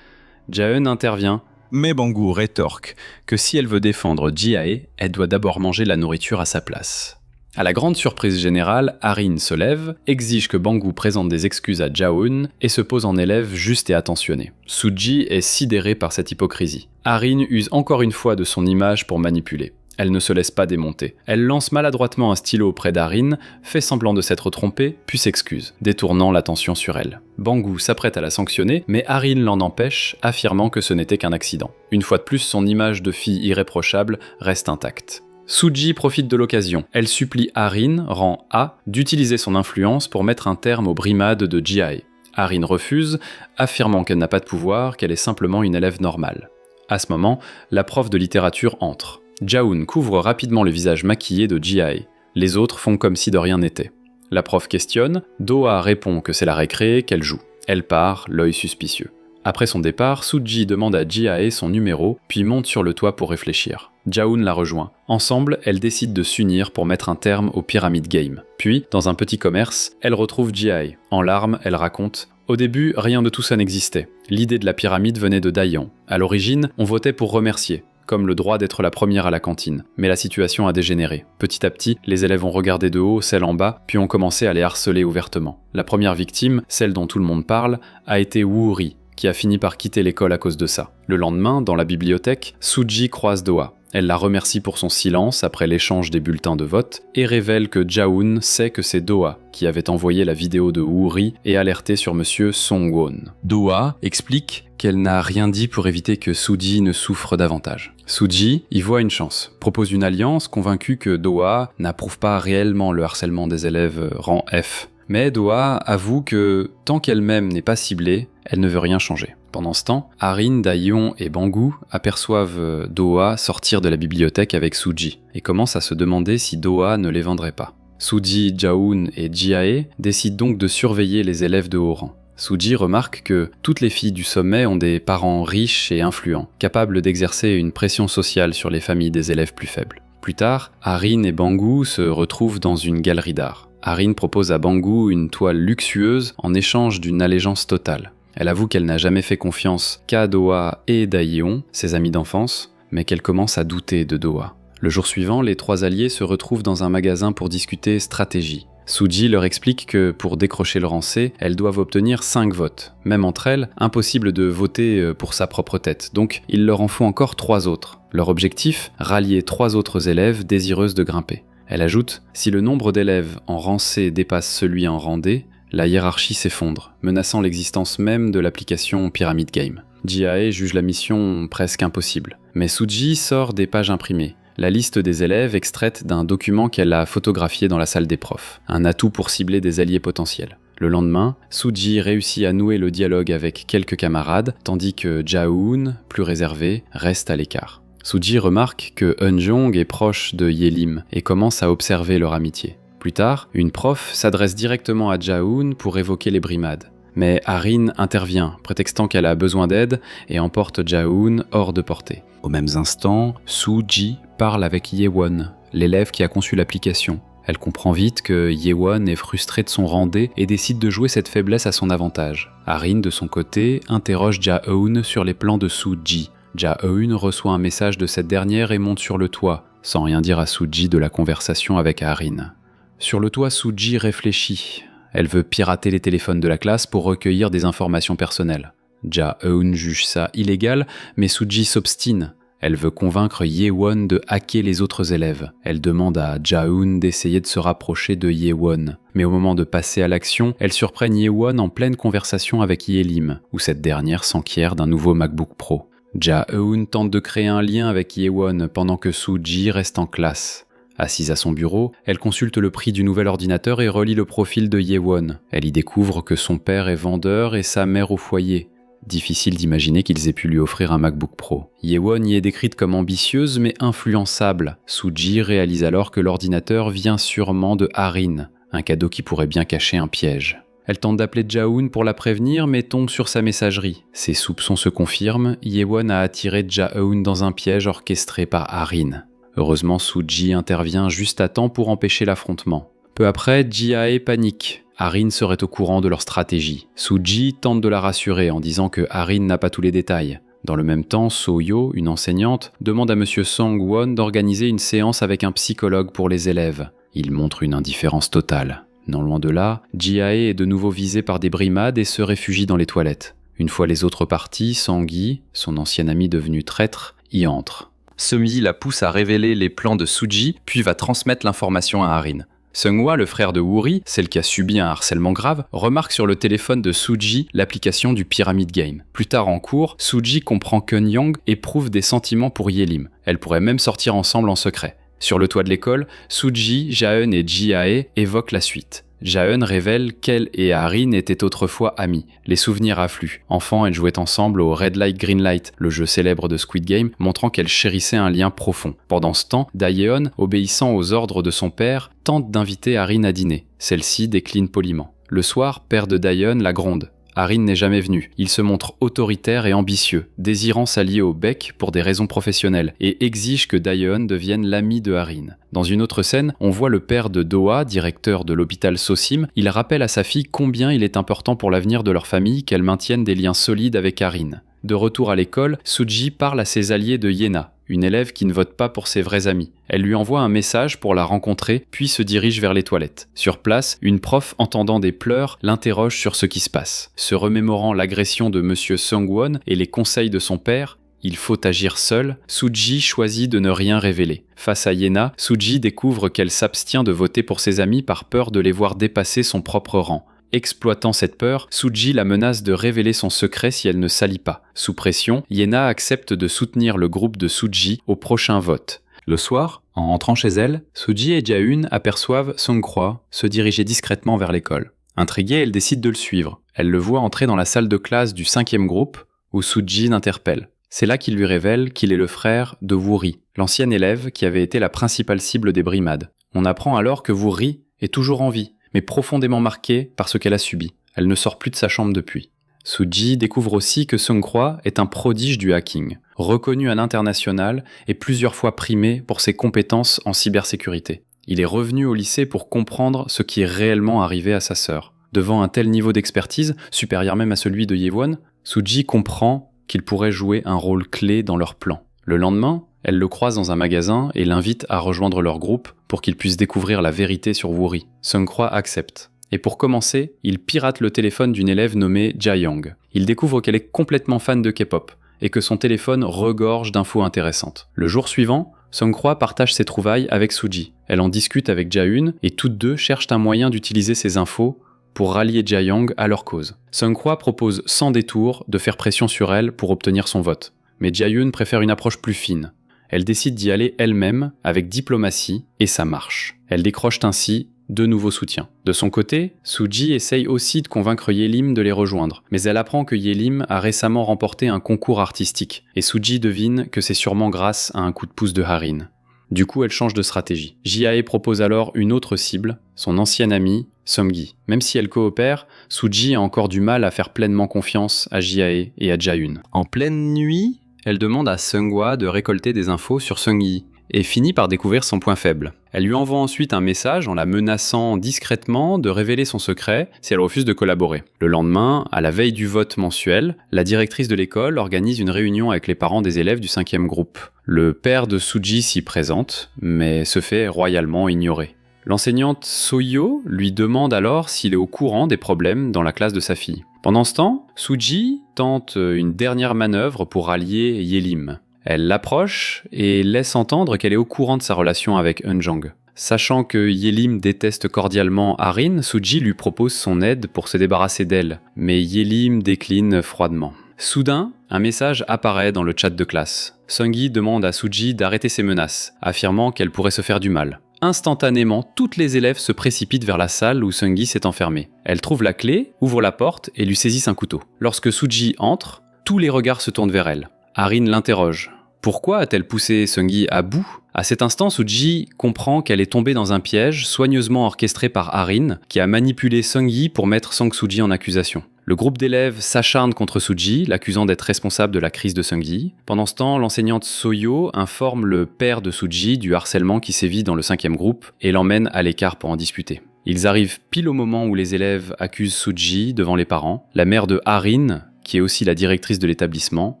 Jaeun intervient. Mais Bangu rétorque que si elle veut défendre Ji-ae, elle doit d'abord manger la nourriture à sa place. À la grande surprise générale, Harin se lève, exige que Bangu présente des excuses à Jaeun et se pose en élève juste et attentionné. Soo-ji est sidéré par cette hypocrisie. Harin use encore une fois de son image pour manipuler. Elle ne se laisse pas démonter. Elle lance maladroitement un stylo auprès d'Harin, fait semblant de s'être trompée, puis s'excuse, détournant l'attention sur elle. Bangu s'apprête à la sanctionner, mais Harin l'en empêche, affirmant que ce n'était qu'un accident. Une fois de plus, son image de fille irréprochable reste intacte. Soo-ji profite de l'occasion. Elle supplie Harin, rang A, d'utiliser son influence pour mettre un terme aux brimades de Ji-ae. Harin refuse, affirmant qu'elle n'a pas de pouvoir, qu'elle est simplement une élève normale. À ce moment, la prof de littérature entre. Jaeun couvre rapidement le visage maquillé de Ji-ae. Les autres font comme si de rien n'était. La prof questionne, Do-a répond que c'est la récré, qu'elle joue. Elle part, l'œil suspicieux. Après son départ, Soo-ji demande à Ji-ae son numéro, puis monte sur le toit pour réfléchir. Jaeun la rejoint. Ensemble, elles décident de s'unir pour mettre un terme au Pyramid Game. Puis, dans un petit commerce, elle retrouve Ji-ae. En larmes, elle raconte « Au début, rien de tout ça n'existait. L'idée de la pyramide venait de Dayan. À l'origine, on votait pour remercier, comme le droit d'être la première à la cantine. Mais la situation a dégénéré. Petit à petit, les élèves ont regardé de haut celle en bas, puis ont commencé à les harceler ouvertement. La première victime, celle dont tout le monde parle, a été Woo-ri, qui a fini par quitter l'école à cause de ça. Le lendemain, dans la bibliothèque, Soo-ji croise Do-a. Elle la remercie pour son silence après l'échange des bulletins de vote et révèle que Jaehoon sait que c'est Do-ah qui avait envoyé la vidéo de Woori et alerté sur monsieur Song-won. Do-ah explique qu'elle n'a rien dit pour éviter que Soo-ji ne souffre davantage. Soo-ji y voit une chance, propose une alliance convaincu que Do-ah n'approuve pas réellement le harcèlement des élèves rang F. Mais Do-ah avoue que tant qu'elle-même n'est pas ciblée, elle ne veut rien changer. Pendant ce temps, Harin, Daeyeon et Banggu aperçoivent Do-ah sortir de la bibliothèque avec Soo-ji et commencent à se demander si Do-ah ne les vendrait pas. Soo-ji, Jaehoon et Ji-ae décident donc de surveiller les élèves de haut rang. Soo-ji remarque que toutes les filles du sommet ont des parents riches et influents, capables d'exercer une pression sociale sur les familles des élèves plus faibles. Plus tard, Harin et Banggu se retrouvent dans une galerie d'art. Harin propose à Banggu une toile luxueuse en échange d'une allégeance totale. Elle avoue qu'elle n'a jamais fait confiance qu'à Do-ah et Daeyeon, ses amis d'enfance, mais qu'elle commence à douter de Do-ah. Le jour suivant, les trois alliés se retrouvent dans un magasin pour discuter stratégie. Soo-ji leur explique que pour décrocher le rang C, elles doivent obtenir 5 votes. Même entre elles, impossible de voter pour sa propre tête, donc il leur en faut encore 3 autres. Leur objectif, rallier 3 autres élèves désireuses de grimper. Elle ajoute « Si le nombre d'élèves en rang C dépasse celui en rang D, la hiérarchie s'effondre, menaçant l'existence même de l'application Pyramid Game. » Ji-ae juge la mission presque impossible. Mais Soo-ji sort des pages imprimées, la liste des élèves extraite d'un document qu'elle a photographié dans la salle des profs, un atout pour cibler des alliés potentiels. Le lendemain, Soo-ji réussit à nouer le dialogue avec quelques camarades, tandis que Jaehoon, plus réservé, reste à l'écart. Soo-ji remarque que Eunjong est proche de Yelim et commence à observer leur amitié. Plus tard, une prof s'adresse directement à Jaehoon pour évoquer les brimades. Mais Harin intervient, prétextant qu'elle a besoin d'aide et emporte Jaehoon hors de portée. Aux mêmes instants, Soo-ji parle avec Ye-won, l'élève qui a conçu l'application. Elle comprend vite que Ye-won est frustré de son rang D et décide de jouer cette faiblesse à son avantage. Harin, de son côté, interroge Jaehoon sur les plans de Soo-ji. Jaehoon reçoit un message de cette dernière et monte sur le toit, sans rien dire à Soo-ji de la conversation avec Harin. Sur le toit, Soo-ji réfléchit. Elle veut pirater les téléphones de la classe pour recueillir des informations personnelles. Jaehoon juge ça illégal, mais Soo-ji s'obstine. Elle veut convaincre Ye-won de hacker les autres élèves. Elle demande à Jaehoon d'essayer de se rapprocher de Ye-won. Mais au moment de passer à l'action, elle surprenne Ye-won en pleine conversation avec Yelim, où cette dernière s'enquiert d'un nouveau MacBook Pro. Jaehoon tente de créer un lien avec Ye-won pendant que Soo-ji reste en classe. Assise à son bureau, elle consulte le prix du nouvel ordinateur et relit le profil de Ye-won. Elle y découvre que son père est vendeur et sa mère au foyer. Difficile d'imaginer qu'ils aient pu lui offrir un MacBook Pro. Ye-won y est décrite comme ambitieuse mais influençable. Soo-ji réalise alors que l'ordinateur vient sûrement de Harin, un cadeau qui pourrait bien cacher un piège. Elle tente d'appeler Jaehoon pour la prévenir mais tombe sur sa messagerie. Ses soupçons se confirment, Ye-won a attiré Jaehoon dans un piège orchestré par Harin. Heureusement, Soo-ji intervient juste à temps pour empêcher l'affrontement. Peu après, Ji-ae panique. Harin serait au courant de leur stratégie. Soo-ji tente de la rassurer en disant que Harin n'a pas tous les détails. Dans le même temps, So-yo, une enseignante, demande à monsieur Song-won d'organiser une séance avec un psychologue pour les élèves. Il montre une indifférence totale. Non loin de là, Ji-ae est de nouveau visée par des brimades et se réfugie dans les toilettes. Une fois les autres partis, Sang-gi, son ancien ami devenu traître, y entre. Semi la pousse à révéler les plans de Soo-ji, puis va transmettre l'information à Harin. Seung-hwa, le frère de Woori, celle qui a subi un harcèlement grave, remarque sur le téléphone de Soo-ji l'application du Pyramid Game. Plus tard en cours, Soo-ji comprend qu'Eun-young éprouve des sentiments pour Yelim. Elles pourraient même sortir ensemble en secret. Sur le toit de l'école, Soo-ji, Jaeun et Ji-ae évoquent la suite. Jaeun révèle qu'elle et Harin étaient autrefois amies. Les souvenirs affluent. Enfant, elles jouaient ensemble au Red Light Green Light, le jeu célèbre de Squid Game, montrant qu'elles chérissaient un lien profond. Pendant ce temps, Daeyeon, obéissant aux ordres de son père, tente d'inviter Harin à dîner. Celle-ci décline poliment. Le soir, père de Daeyeon la gronde. Harin n'est jamais venu. Il se montre autoritaire et ambitieux, désirant s'allier au Beck pour des raisons professionnelles, et exige que Daeyeon devienne l'ami de Harin. Dans une autre scène, on voit le père de Do-ah, directeur de l'hôpital Sosim. Il rappelle à sa fille combien il est important pour l'avenir de leur famille qu'elle maintienne des liens solides avec Harin. De retour à l'école, Soo-ji parle à ses alliés de Yena, une élève qui ne vote pas pour ses vrais amis. Elle lui envoie un message pour la rencontrer, puis se dirige vers les toilettes. Sur place, une prof, entendant des pleurs, l'interroge sur ce qui se passe. Se remémorant l'agression de monsieur Sung-won et les conseils de son père, il faut agir seul, Suji choisit de ne rien révéler. Face à Yena, Suji découvre qu'elle s'abstient de voter pour ses amis par peur de les voir dépasser son propre rang. Exploitant cette peur, Suji la menace de révéler son secret si elle ne s'allie pas. Sous pression, Yena accepte de soutenir le groupe de Suji au prochain vote. Le soir, en rentrant chez elle, Suji et Jaeun aperçoivent Seungkwa se diriger discrètement vers l'école. Intriguée, elle décide de le suivre. Elle le voit entrer dans la salle de classe du 5e groupe, où Suji l'interpelle. C'est là qu'il lui révèle qu'il est le frère de Woo-ri, l'ancienne élève qui avait été la principale cible des brimades. On apprend alors que Woo-ri est toujours en vie, mais profondément marquée par ce qu'elle a subi. Elle ne sort plus de sa chambre depuis. Suji découvre aussi que Seungkwa est un prodige du hacking, reconnu à l'international et plusieurs fois primé pour ses compétences en cybersécurité. Il est revenu au lycée pour comprendre ce qui est réellement arrivé à sa sœur. Devant un tel niveau d'expertise, supérieur même à celui de Yewon, Suji comprend qu'il pourrait jouer un rôle clé dans leur plan. Le lendemain, elle le croise dans un magasin et l'invite à rejoindre leur groupe pour qu'il puisse découvrir la vérité sur Woo-ri. Seungkwa accepte. Et pour commencer, il pirate le téléphone d'une élève nommée Ja-young. Il découvre qu'elle est complètement fan de K-pop et que son téléphone regorge d'infos intéressantes. Le jour suivant, Seungkwa partage ses trouvailles avec Suji. Elle en discute avec Jaeun et toutes deux cherchent un moyen d'utiliser ces infos pour rallier Ja-young à leur cause. Seungkwa propose sans détour de faire pression sur elle pour obtenir son vote. Mais Jaeun préfère une approche plus fine. Elle décide d'y aller elle-même avec diplomatie et ça marche. Elle décroche ainsi de nouveaux soutiens. De son côté, Suji essaye aussi de convaincre Yelim de les rejoindre, mais elle apprend que Yelim a récemment remporté un concours artistique, et Suji devine que c'est sûrement grâce à un coup de pouce de Harin. Du coup, elle change de stratégie. Ji-ae propose alors une autre cible, son ancienne amie, Seung-gi. Même si elle coopère, Suji a encore du mal à faire pleinement confiance à Ji-ae et à Jaeun. En pleine nuit, elle demande à Seungkwa de récolter des infos sur Seung-gi, et finit par découvrir son point faible. Elle lui envoie ensuite un message en la menaçant discrètement de révéler son secret si elle refuse de collaborer. Le lendemain, à la veille du vote mensuel, la directrice de l'école organise une réunion avec les parents des élèves du 5e groupe. Le père de Suji s'y présente, mais se fait royalement ignorer. L'enseignante Soyo lui demande alors s'il est au courant des problèmes dans la classe de sa fille. Pendant ce temps, Suji tente une dernière manœuvre pour rallier Yelim. Elle l'approche et laisse entendre qu'elle est au courant de sa relation avec Eunjang. Sachant que Yelim déteste cordialement Harin, Suji lui propose son aide pour se débarrasser d'elle, mais Yelim décline froidement. Soudain, un message apparaît dans le chat de classe. Seung-gi demande à Suji d'arrêter ses menaces, affirmant qu'elle pourrait se faire du mal. Instantanément, toutes les élèves se précipitent vers la salle où Seung-gi s'est enfermée. Elle trouve la clé, ouvre la porte et lui saisissent un couteau. Lorsque Suji entre, tous les regards se tournent vers elle. Harin l'interroge. Pourquoi a-t-elle poussé Seung-gi à bout ? À cet instant, Suji comprend qu'elle est tombée dans un piège soigneusement orchestré par Harin, qui a manipulé Seung-gi pour mettre Sang-Suji en accusation. Le groupe d'élèves s'acharne contre Suji, l'accusant d'être responsable de la crise de Seung-gi. Pendant ce temps, l'enseignante Soyo informe le père de Suji du harcèlement qui sévit dans le 5e groupe et l'emmène à l'écart pour en discuter. Ils arrivent pile au moment où les élèves accusent Suji devant les parents. La mère de Harin, qui est aussi la directrice de l'établissement,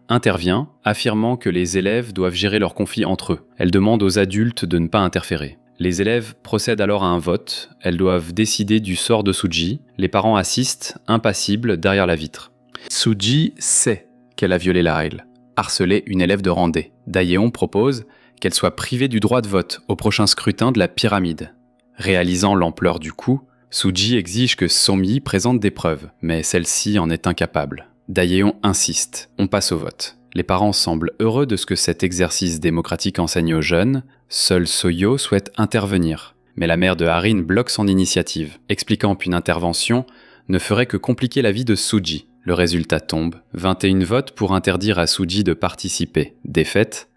intervient, affirmant que les élèves doivent gérer leurs conflits entre eux. Elle demande aux adultes de ne pas interférer. Les élèves procèdent alors à un vote. Elles doivent décider du sort de Suji. Les parents assistent, impassibles, derrière la vitre. Suji sait qu'elle a violé la règle, harcelé une élève de rang D. Daeyeon propose qu'elle soit privée du droit de vote au prochain scrutin de la pyramide. Réalisant l'ampleur du coup, Suji exige que Somi présente des preuves, mais celle-ci en est incapable. Daeyeon insiste, on passe au vote. Les parents semblent heureux de ce que cet exercice démocratique enseigne aux jeunes. Seule Soyo souhaite intervenir, mais la mère de Harin bloque son initiative, expliquant qu'une intervention ne ferait que compliquer la vie de Suji. Le résultat tombe, 21 votes pour interdire à Suji de participer. Défaite,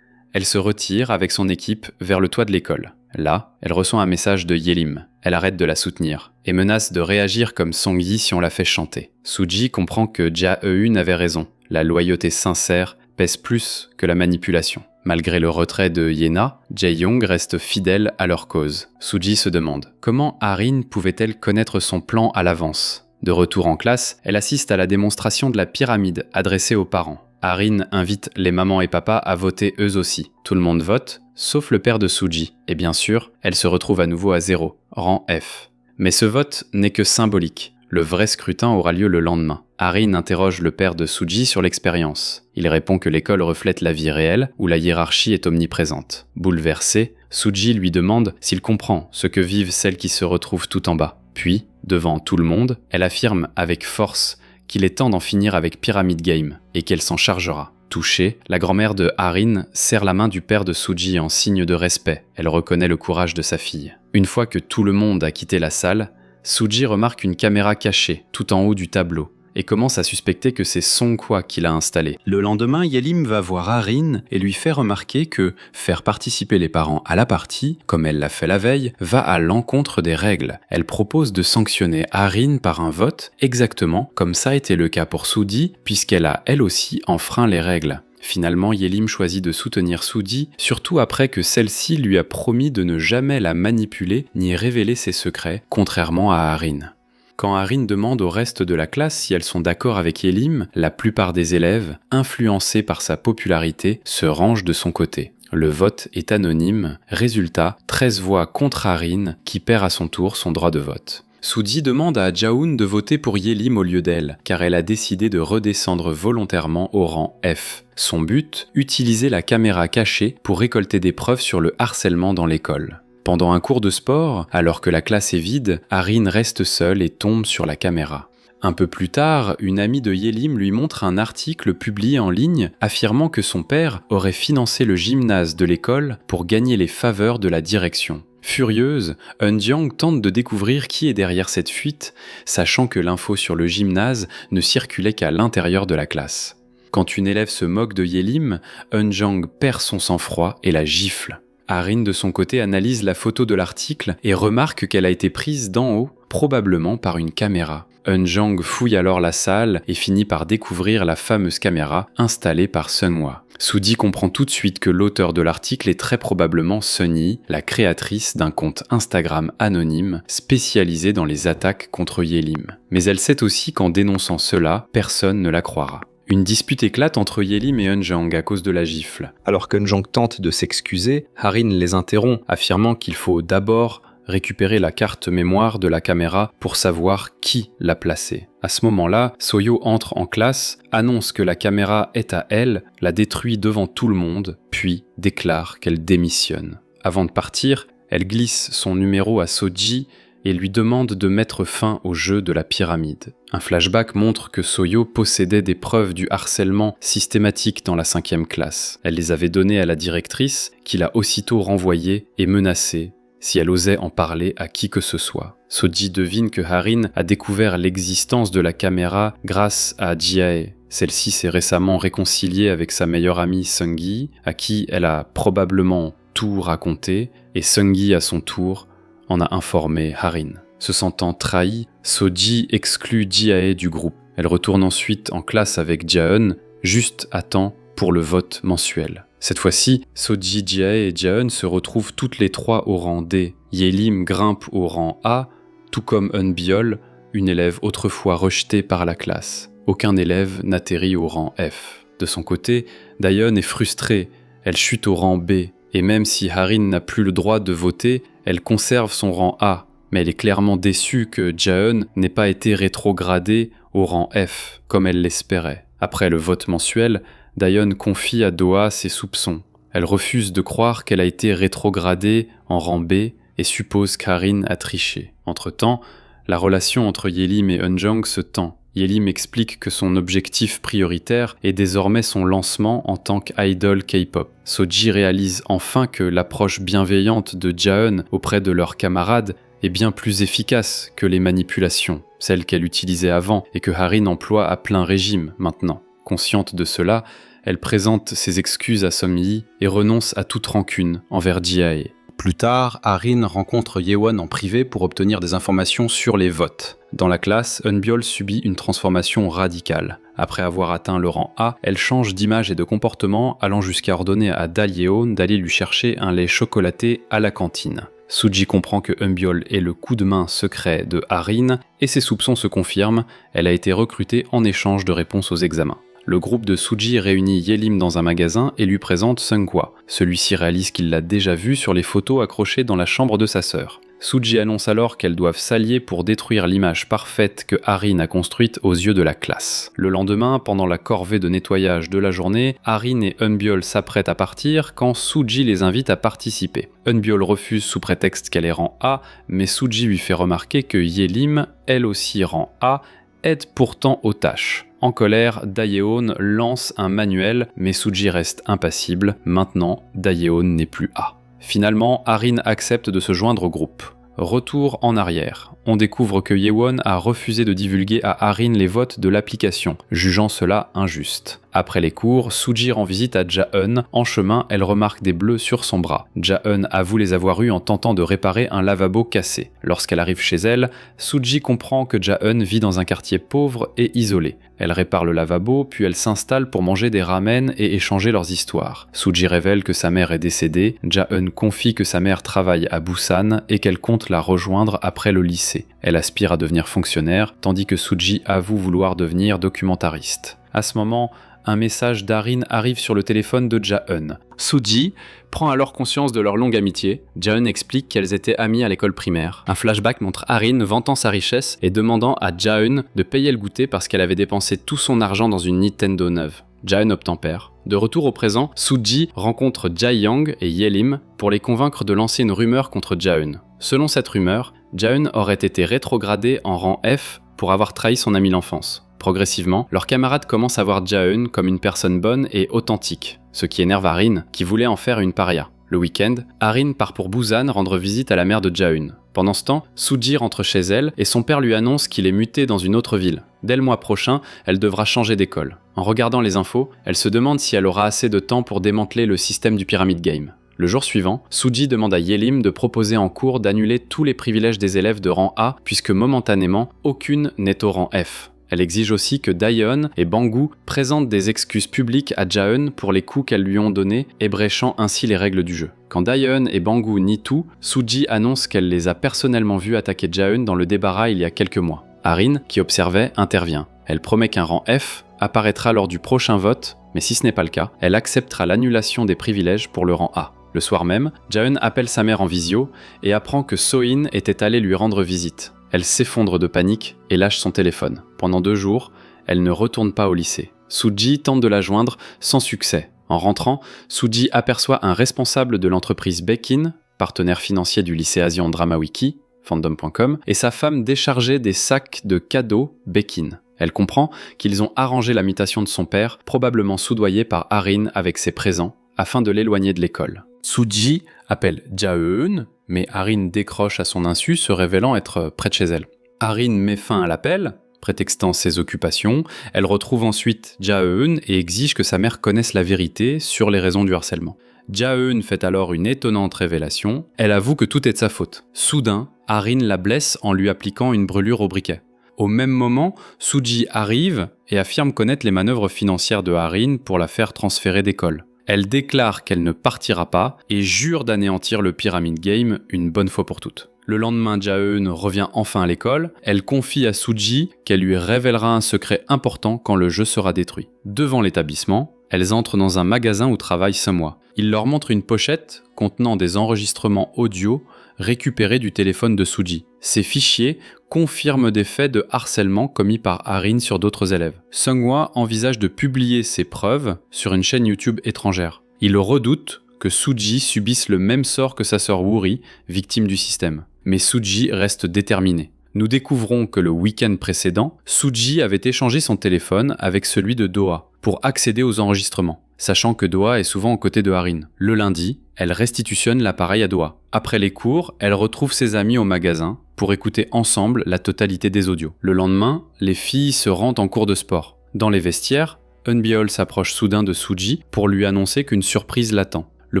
elle se retire avec son équipe vers le toit de l'école. Là, elle reçoit un message de Yelim. Elle arrête de la soutenir et menace de réagir comme Seung-gi si on la fait chanter. Suji comprend que Ja-eun avait raison. La loyauté sincère pèse plus que la manipulation. Malgré le retrait de Yena, Jae-young reste fidèle à leur cause. Suji se demande comment Harin pouvait-elle connaître son plan à l'avance. De retour en classe, elle assiste à la démonstration de la pyramide adressée aux parents. Harin invite les mamans et papas à voter eux aussi. Tout le monde vote, sauf le père de Suji. Et bien sûr, elle se retrouve à nouveau à 0, rang F. Mais ce vote n'est que symbolique. Le vrai scrutin aura lieu le lendemain. Harin interroge le père de Suji sur l'expérience. Il répond que l'école reflète la vie réelle, où la hiérarchie est omniprésente. Bouleversé, Suji lui demande s'il comprend ce que vivent celles qui se retrouvent tout en bas. Puis, devant tout le monde, elle affirme avec force qu'il est temps d'en finir avec Pyramid Game, et qu'elle s'en chargera. Touchée, la grand-mère de Harin serre la main du père de Suji en signe de respect. Elle reconnaît le courage de sa fille. Une fois que tout le monde a quitté la salle, Suji remarque une caméra cachée tout en haut du tableau et commence à suspecter que c'est Songhwa qui l'a installée. Le lendemain, Yelim va voir Harin et lui fait remarquer que faire participer les parents à la partie, comme elle l'a fait la veille, va à l'encontre des règles. Elle propose de sanctionner Harin par un vote, exactement comme ça a été le cas pour Sudi, puisqu'elle a elle aussi enfreint les règles. Finalement, Yelim choisit de soutenir Sudi, surtout après que celle-ci lui a promis de ne jamais la manipuler ni révéler ses secrets, contrairement à Harin. Quand Harin demande au reste de la classe si elles sont d'accord avec Yelim, la plupart des élèves, influencés par sa popularité, se rangent de son côté. Le vote est anonyme, résultat, 13 voix contre Harin, qui perd à son tour son droit de vote. Sudi demande à Jaehoon de voter pour Yelim au lieu d'elle, car elle a décidé de redescendre volontairement au rang F. Son but, utiliser la caméra cachée pour récolter des preuves sur le harcèlement dans l'école. Pendant un cours de sport, alors que la classe est vide, Harin reste seule et tombe sur la caméra. Un peu plus tard, une amie de Yelim lui montre un article publié en ligne affirmant que son père aurait financé le gymnase de l'école pour gagner les faveurs de la direction. Furieuse, Eunjang tente de découvrir qui est derrière cette fuite, sachant que l'info sur le gymnase ne circulait qu'à l'intérieur de la classe. Quand une élève se moque de Yelim, Eunjang perd son sang-froid et la gifle. Harin de son côté analyse la photo de l'article et remarque qu'elle a été prise d'en haut, probablement par une caméra. Eunjang fouille alors la salle et finit par découvrir la fameuse caméra installée par Sunhwa. Sudi comprend tout de suite que l'auteur de l'article est très probablement Sunyi, la créatrice d'un compte Instagram anonyme spécialisé dans les attaques contre Yelim. Mais elle sait aussi qu'en dénonçant cela, personne ne la croira. Une dispute éclate entre Yelim et Eunjang à cause de la gifle. Alors qu'Eunjang tente de s'excuser, Harin les interrompt, affirmant qu'il faut d'abord récupérer la carte mémoire de la caméra pour savoir qui l'a placée. À ce moment-là, Soyo entre en classe, annonce que la caméra est à elle, la détruit devant tout le monde, puis déclare qu'elle démissionne. Avant de partir, elle glisse son numéro à Soji et lui demande de mettre fin au jeu de la pyramide. Un flashback montre que Soyo possédait des preuves du harcèlement systématique dans la 5e classe. Elle les avait données à la directrice, qui l'a aussitôt renvoyée et menacée si elle osait en parler à qui que ce soit. Soji devine que Harin a découvert l'existence de la caméra grâce à Jiae. Celle-ci s'est récemment réconciliée avec sa meilleure amie Seunggi, à qui elle a probablement tout raconté, et Seunggi à son tour en a informé Harin. Se sentant trahi, Soji exclut Jiae du groupe. Elle retourne ensuite en classe avec Jaeun, juste à temps pour le vote mensuel. Cette fois-ci, Soji, Jiae et Jaeun se retrouvent toutes les trois au rang D. Yelim grimpe au rang A, tout comme Eunbiol, une élève autrefois rejetée par la classe. Aucun élève n'atterrit au rang F. De son côté, Daeun est frustrée, elle chute au rang B, et même si Harin n'a plus le droit de voter, elle conserve son rang A, mais elle est clairement déçue que Jaeun n'ait pas été rétrogradé au rang F, comme elle l'espérait. Après le vote mensuel, Daeun confie à Doha ses soupçons. Elle refuse de croire qu'elle a été rétrogradée en rang B et suppose qu'Harin a triché. Entre-temps, la relation entre Yelim et Eunjang se tend. Yelim explique que son objectif prioritaire est désormais son lancement en tant qu'idol K-pop. Soji réalise enfin que l'approche bienveillante de Jaeun auprès de leurs camarades est bien plus efficace que les manipulations, celles qu'elle utilisait avant et que Harin emploie à plein régime maintenant. Consciente de cela, elle présente ses excuses à Seungyi et renonce à toute rancune envers Jiae. Plus tard, Harin rencontre Yewon en privé pour obtenir des informations sur les votes. Dans la classe, Eunbiol subit une transformation radicale. Après avoir atteint le rang A, elle change d'image et de comportement, allant jusqu'à ordonner à Yeon d'aller lui chercher un lait chocolaté à la cantine. Suji comprend que Eunbiol est le coup de main secret de Harin, et ses soupçons se confirment, elle a été recrutée en échange de réponses aux examens. Le groupe de Suji réunit Yelim dans un magasin et lui présente Sunghwa. Celui-ci réalise qu'il l'a déjà vue sur les photos accrochées dans la chambre de sa sœur. Suji annonce alors qu'elles doivent s'allier pour détruire l'image parfaite que Harin a construite aux yeux de la classe. Le lendemain, pendant la corvée de nettoyage de la journée, Harin et Eunbyul s'apprêtent à partir quand Suji les invite à participer. Eunbyul refuse sous prétexte qu'elle est rang A, mais Suji lui fait remarquer que Yelim, elle aussi rang A, aide pourtant aux tâches. En colère, Daeyeon lance un manuel, mais Suji reste impassible. Maintenant, Daeyeon n'est plus A. Finalement, Harin accepte de se joindre au groupe. Retour en arrière. On découvre que Yewon a refusé de divulguer à Harin les votes de l'application, jugeant cela injuste. Après les cours, Suji rend visite à Ja-eun. En chemin, elle remarque des bleus sur son bras. Ja-eun avoue les avoir eus en tentant de réparer un lavabo cassé. Lorsqu'elle arrive chez elle, Suji comprend que Ja-eun vit dans un quartier pauvre et isolé. Elle répare le lavabo, puis elle s'installe pour manger des ramen et échanger leurs histoires. Suji révèle que sa mère est décédée, Ja-eun confie que sa mère travaille à Busan et qu'elle compte la rejoindre après le lycée. Elle aspire à devenir fonctionnaire, tandis que Suji avoue vouloir devenir documentariste. À ce moment, un message d'Harin arrive sur le téléphone de Ja-eun. Suji prend alors conscience de leur longue amitié. Ja-eun explique qu'elles étaient amies à l'école primaire. Un flashback montre Harin vantant sa richesse et demandant à Ja-eun de payer le goûter parce qu'elle avait dépensé tout son argent dans une Nintendo neuve. Ja-eun obtempère. De retour au présent, Suji rencontre Jae-young et Yelim pour les convaincre de lancer une rumeur contre Ja-eun. Selon cette rumeur, Ja-eun aurait été rétrogradé en rang F pour avoir trahi son ami l'enfance. Progressivement, leurs camarades commencent à voir Ja-eun comme une personne bonne et authentique, ce qui énerve Harin, qui voulait en faire une paria. Le week-end, Harin part pour Busan rendre visite à la mère de Ja-eun. Pendant ce temps, Suji rentre chez elle et son père lui annonce qu'il est muté dans une autre ville. Dès le mois prochain, elle devra changer d'école. En regardant les infos, elle se demande si elle aura assez de temps pour démanteler le système du Pyramid Game. Le jour suivant, Suji demande à Yelim de proposer en cours d'annuler tous les privilèges des élèves de rang A puisque momentanément, aucune n'est au rang F. Elle exige aussi que Daeyeon et Banggu présentent des excuses publiques à Ja-eun pour les coups qu'elles lui ont donnés, ébréchant ainsi les règles du jeu. Quand Daeyeon et Banggu nient tout, Suji annonce qu'elle les a personnellement vus attaquer Ja-eun dans le débarras il y a quelques mois. Harin, qui observait, intervient. Elle promet qu'un rang F apparaîtra lors du prochain vote, mais si ce n'est pas le cas, elle acceptera l'annulation des privilèges pour le rang A. Le soir même, Ja-eun appelle sa mère en visio et apprend que So-in était allé lui rendre visite. Elle s'effondre de panique et lâche son téléphone. Pendant 2 jours, elle ne retourne pas au lycée. Suji tente de la joindre sans succès. En rentrant, Suji aperçoit un responsable de l'entreprise Bekin, partenaire financier du lycée Asian Drama Wiki, fandom.com, et sa femme décharger des sacs de cadeaux Bekin. Elle comprend qu'ils ont arrangé la mutation de son père, probablement soudoyé par Harin avec ses présents, afin de l'éloigner de l'école. Suji appelle Ja-eun, mais Harin décroche à son insu, se révélant être près de chez elle. Harin met fin à l'appel, prétextant ses occupations. Elle retrouve ensuite Ja-eun et exige que sa mère connaisse la vérité sur les raisons du harcèlement. Ja-eun fait alors une étonnante révélation. Elle avoue que tout est de sa faute. Soudain, Harin la blesse en lui appliquant une brûlure au briquet. Au même moment, Suji arrive et affirme connaître les manœuvres financières de Harin pour la faire transférer d'école. Elle déclare qu'elle ne partira pas et jure d'anéantir le Pyramid Game une bonne fois pour toutes. Le lendemain, Ja-eun revient enfin à l'école. Elle confie à Suji qu'elle lui révélera un secret important quand le jeu sera détruit. Devant l'établissement, elles entrent dans un magasin où travaille Seumhwa. Il leur montre une pochette contenant des enregistrements audio récupérés du téléphone de Suji. Ces fichiers confirment des faits de harcèlement commis par Harin sur d'autres élèves. Seumhwa envisage de publier ces preuves sur une chaîne YouTube étrangère. Il redoute que Suji subisse le même sort que sa sœur Wuri, victime du système. Mais Suji reste déterminée. Nous découvrons que le week-end précédent, Suji avait échangé son téléphone avec celui de Doha pour accéder aux enregistrements, sachant que Doha est souvent aux côtés de Harin. Le lundi, elle restitutionne l'appareil à Doha. Après les cours, elle retrouve ses amis au magasin pour écouter ensemble la totalité des audios. Le lendemain, les filles se rendent en cours de sport. Dans les vestiaires, Eunbyul s'approche soudain de Suji pour lui annoncer qu'une surprise l'attend. Le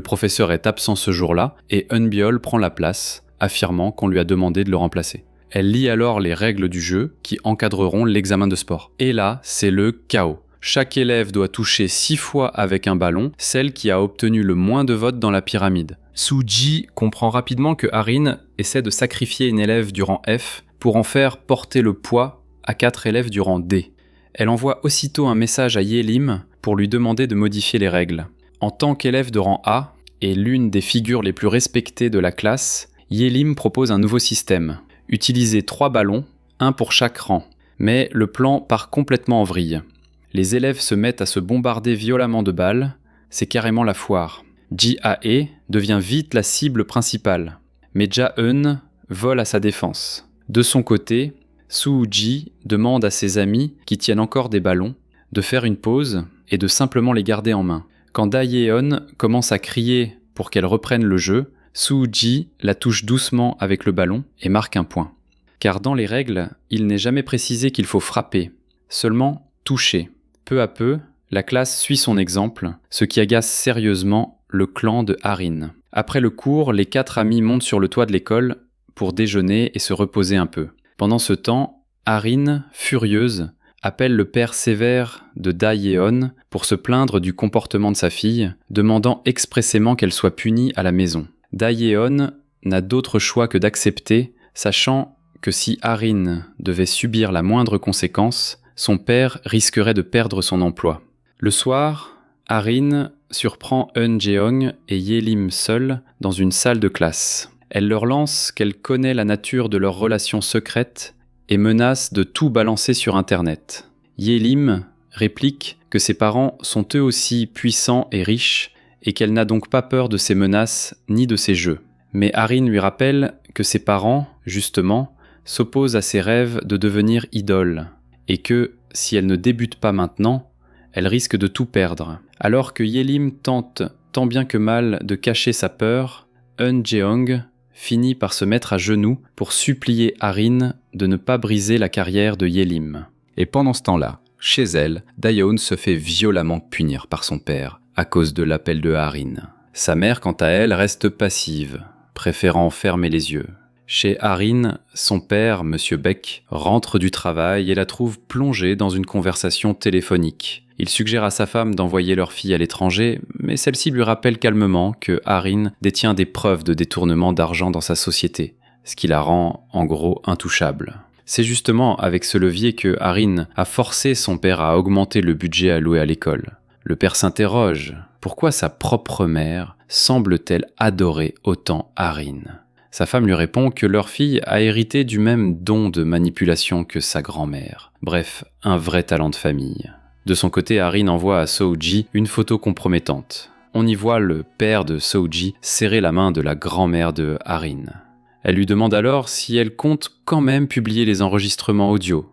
professeur est absent ce jour-là et Eunbyul prend la place, affirmant qu'on lui a demandé de le remplacer. Elle lit alors les règles du jeu qui encadreront l'examen de sport. Et là, c'est le chaos. Chaque élève doit toucher 6 fois avec un ballon celle qui a obtenu le moins de votes dans la pyramide. Suji comprend rapidement que Harin essaie de sacrifier une élève du rang F pour en faire porter le poids à 4 élèves du rang D. Elle envoie aussitôt un message à Yelim pour lui demander de modifier les règles. En tant qu'élève de rang A et l'une des figures les plus respectées de la classe, Yelim propose un nouveau système. Utiliser 3 ballons, un pour chaque rang. Mais le plan part complètement en vrille. Les élèves se mettent à se bombarder violemment de balles, c'est carrément la foire. Ji-ae devient vite la cible principale, mais Ja-eun vole à sa défense. De son côté, Soo-ji demande à ses amis, qui tiennent encore des ballons, de faire une pause et de simplement les garder en main. Quand Da-yeon commence à crier pour qu'elle reprenne le jeu, Soo-ji la touche doucement avec le ballon et marque un point. Car dans les règles, il n'est jamais précisé qu'il faut frapper, seulement toucher. Peu à peu, la classe suit son exemple, ce qui agace sérieusement le clan de Harin. Après le cours, les 4 amis montent sur le toit de l'école pour déjeuner et se reposer un peu. Pendant ce temps, Harin, furieuse, appelle le père sévère de Da-yeon pour se plaindre du comportement de sa fille, demandant expressément qu'elle soit punie à la maison. Da-yeon n'a d'autre choix que d'accepter, sachant que si Harin devait subir la moindre conséquence, son père risquerait de perdre son emploi. Le soir, Harin surprend Eun-jeong et Yelim seuls dans une salle de classe. Elle leur lance qu'elle connaît la nature de leur relation secrète et menace de tout balancer sur Internet. Yelim réplique que ses parents sont eux aussi puissants et riches et qu'elle n'a donc pas peur de ses menaces ni de ses jeux. Mais Harin lui rappelle que ses parents, justement, s'opposent à ses rêves de devenir idole et que, si elle ne débute pas maintenant, elle risque de tout perdre. Alors que Yelim tente tant bien que mal de cacher sa peur, Eun-jeong finit par se mettre à genoux pour supplier Harin de ne pas briser la carrière de Yelim. Et pendant ce temps-là, chez elle, Da-yeon se fait violemment punir par son père à cause de l'appel de Harin. Sa mère, quant à elle, reste passive, préférant fermer les yeux. Chez Harin, son père, Monsieur Beck, rentre du travail et la trouve plongée dans une conversation téléphonique. Il suggère à sa femme d'envoyer leur fille à l'étranger, mais celle-ci lui rappelle calmement que Harin détient des preuves de détournement d'argent dans sa société, ce qui la rend, en gros, intouchable. C'est justement avec ce levier que Harin a forcé son père à augmenter le budget alloué à l'école. Le père s'interroge, pourquoi sa propre mère semble-t-elle adorer autant Harin ? Sa femme lui répond que leur fille a hérité du même don de manipulation que sa grand-mère. Bref, un vrai talent de famille. De son côté, Harin envoie à Soo-ji une photo compromettante. On y voit le père de Soo-ji serrer la main de la grand-mère de Harin. Elle lui demande alors si elle compte quand même publier les enregistrements audio.